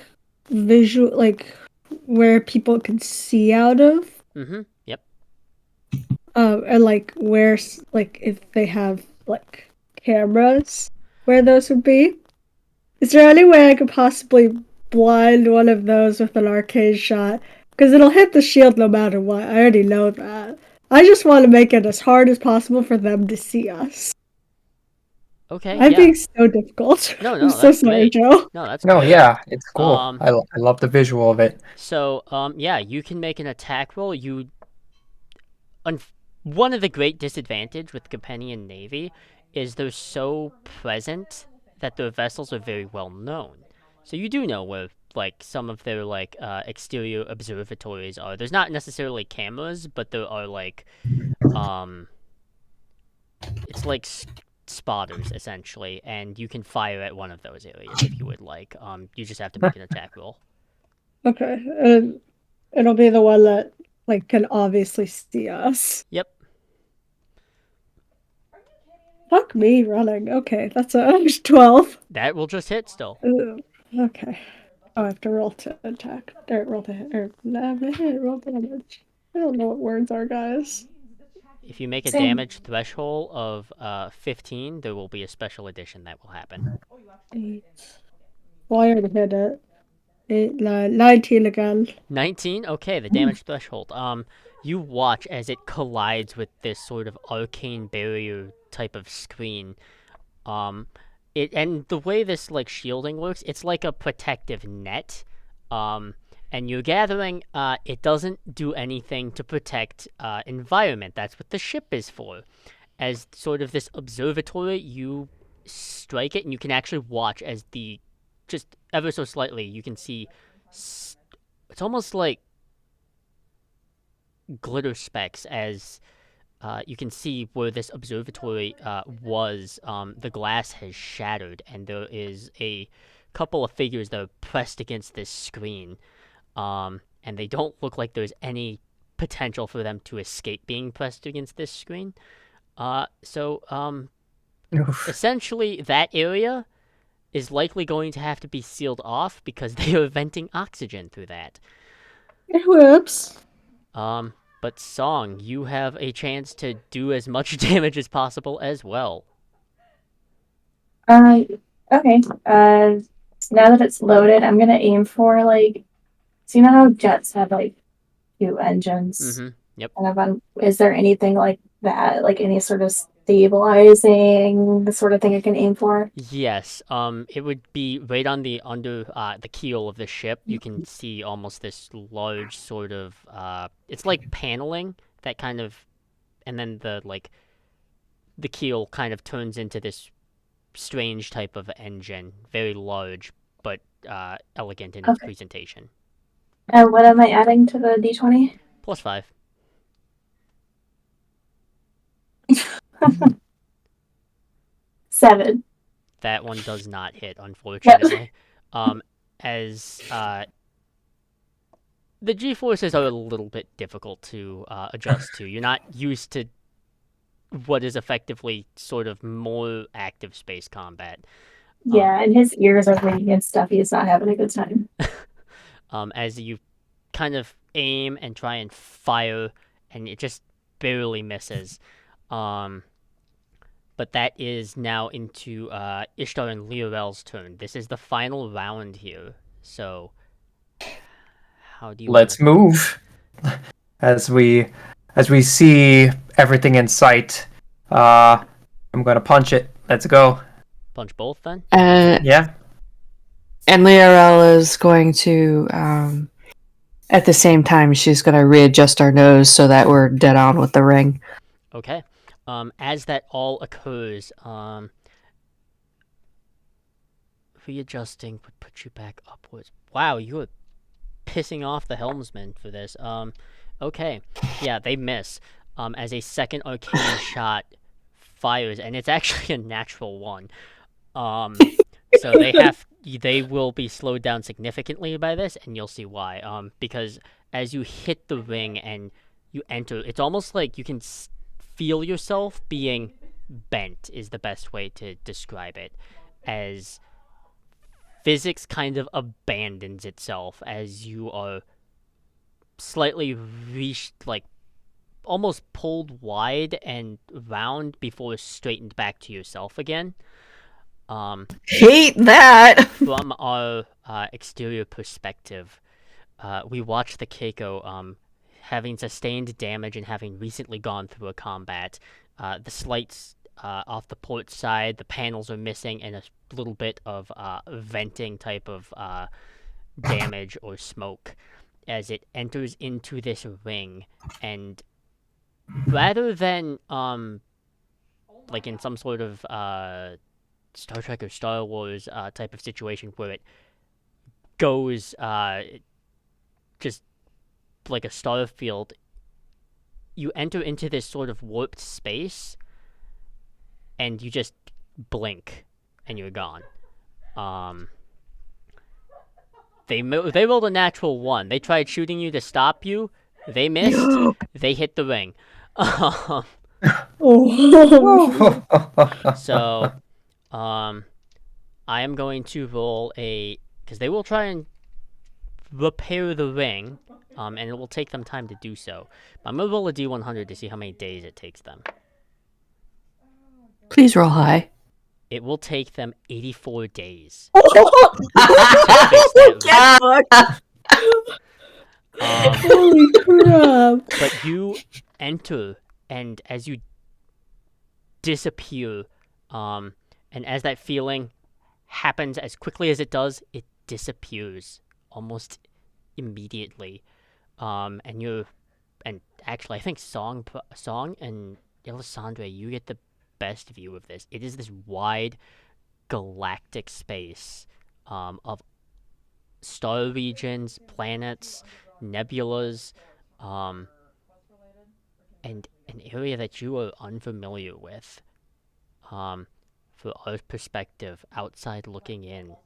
visual, like, where people can see out of. Yep. And, like, where, like, if they have, like, cameras, where those would be. Is there any way I could possibly blind one of those with an arcade shot? Because it'll hit the shield no matter what. I already know that. I just want to make it as hard as possible for them to see us. Okay, I'm yeah. being so difficult. No, I'm so that's sorry, great. Joe. No, that's No, great. yeah, it's cool. I love the visual of it. So, yeah, you can make an attack roll. One of the great disadvantage with Companion Navy is they're so present that their vessels are very well known. So you do know where, like, some of their, like, exterior observatories are. There's not necessarily cameras, but there are, like, it's like spotters, essentially, and you can fire at one of those areas if you would like. You just have to make an attack roll. Okay. It'll be the one that, like, can obviously see us. Yep. Fuck me running. Okay, that's a 12. That will just hit still. Okay. Oh, I have to roll to attack. Or roll to hit. Or roll damage. I don't know what words are, guys. If you make a damage threshold of 15, there will be a special edition that will happen. 8. Well, I already hit it. 8, 9, 19 again. 19? Okay, the damage threshold. You watch as it collides with this sort of arcane barrier type of screen. And the way this, like, shielding works, it's like a protective net. And you're gathering, it doesn't do anything to protect environment. That's what the ship is for. As sort of this observatory, you strike it, and you can actually watch as just ever so slightly, you can see, it's almost like glitter specks as you can see where this observatory was. The glass has shattered, and there is a couple of figures that are pressed against this screen. And they don't look like there's any potential for them to escape being pressed against this screen. Essentially, that area is likely going to have to be sealed off because they are venting oxygen through that. Whoops. But Song, you have a chance to do as much damage as possible as well. Okay. Now that it's loaded, I'm gonna aim for like. So you know how jets have like two engines. Mm-hmm. Yep. Is there anything like that, like any sort of stabilizing, the sort of thing I can aim for? Yes. It would be right on the under the keel of the ship. You can see almost this large sort of it's like paneling that kind of, and then the keel kind of turns into this strange type of engine, very large but elegant in its Okay. presentation. And what am I adding to the d20? +5. 7. That one does not hit, Yep. unfortunately. As the G-forces are a little bit difficult to adjust to. You're not used to what is effectively sort of more active space combat. Yeah, and his ears are ringing and stuff. He's not having a good time. As you kind of aim and try and fire, and it just barely misses. But that is now into Ishtar and Liarel's turn. This is the final round here. So, how do you want Let's to... move. As we see everything in sight, I'm gonna punch it. Let's go. Punch both, then? Yeah. And Liarel is going to, at the same time, she's going to readjust our nose so that we're dead on with the ring. Okay. As that all occurs, readjusting would put you back upwards. Wow, you are pissing off the helmsman for this. Okay. Yeah, they miss. As a second arcane shot fires, and it's actually a natural one. So they will be slowed down significantly by this, and you'll see why. Because as you hit the ring and you enter, it's almost like you can feel yourself being bent, is the best way to describe it. As physics kind of abandons itself as you are slightly almost pulled wide and round before straightened back to yourself again. Hate that. From our exterior perspective, we watch the Keiko having sustained damage and having recently gone through a combat. The slights off the port side, the panels are missing, and a little bit of venting type of damage or smoke as it enters into this ring. And rather than like in some sort of Star Trek or Star Wars type of situation where it goes just like a star field, you enter into this sort of warped space and you just blink and you're gone. They rolled a natural 1. They tried shooting you to stop you. They missed. They hit the ring. So, I am going to roll because they will try and repair the ring, and it will take them time to do so. But I'm going to roll a D100 to see how many days it takes them. Please roll high. It will take them 84 days. Holy crap! But you enter, and as you disappear, and as that feeling happens as quickly as it does, it disappears almost immediately. And actually, I think Song and Elysande, you get the best view of this. It is this wide galactic space of star regions, planets, nebulas, and an area that you are unfamiliar with. For our perspective, outside looking in,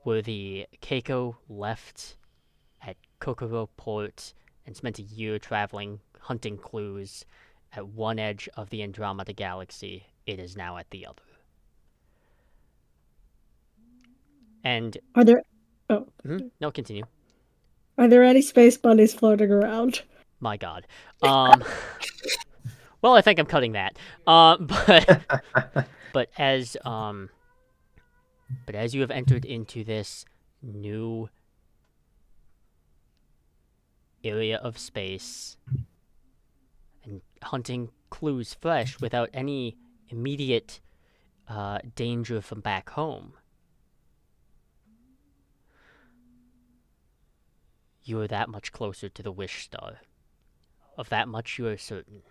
where the Keiko left at Kokoro Port and spent a year traveling, hunting clues at one edge of the Andromeda Galaxy, it is now at the other. And Are there no, continue. Are there any space bunnies floating around? My God. Well, I think I'm cutting that. But as But as you have entered into this new area of space and hunting clues fresh without any immediate danger from back home, you are that much closer to the wish star. Of that much you are certain.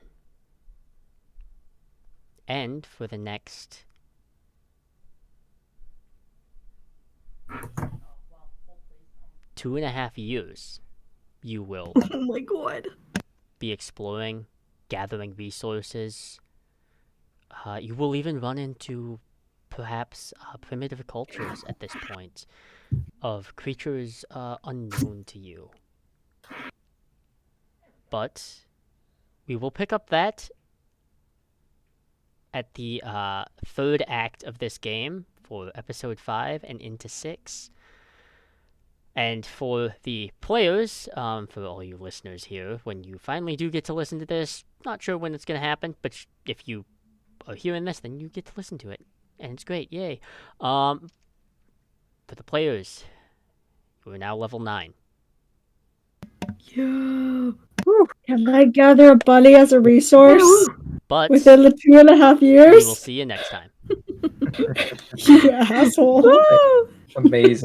And for the next 2.5 years, you will Oh my god. be exploring, gathering resources. You will even run into perhaps primitive cultures at this point of creatures unknown to you. But we will pick up that at the third act of this game for episode 5 and into 6. And for the players, for all you listeners here, when you finally do get to listen to this, not sure when it's going to happen, but if you are hearing this, then you get to listen to it. And it's great, yay. For the players, you are now level 9. Yeah. Can I gather a bunny as a resource But within the 2.5 we years? will see you next time. You asshole. Amazing.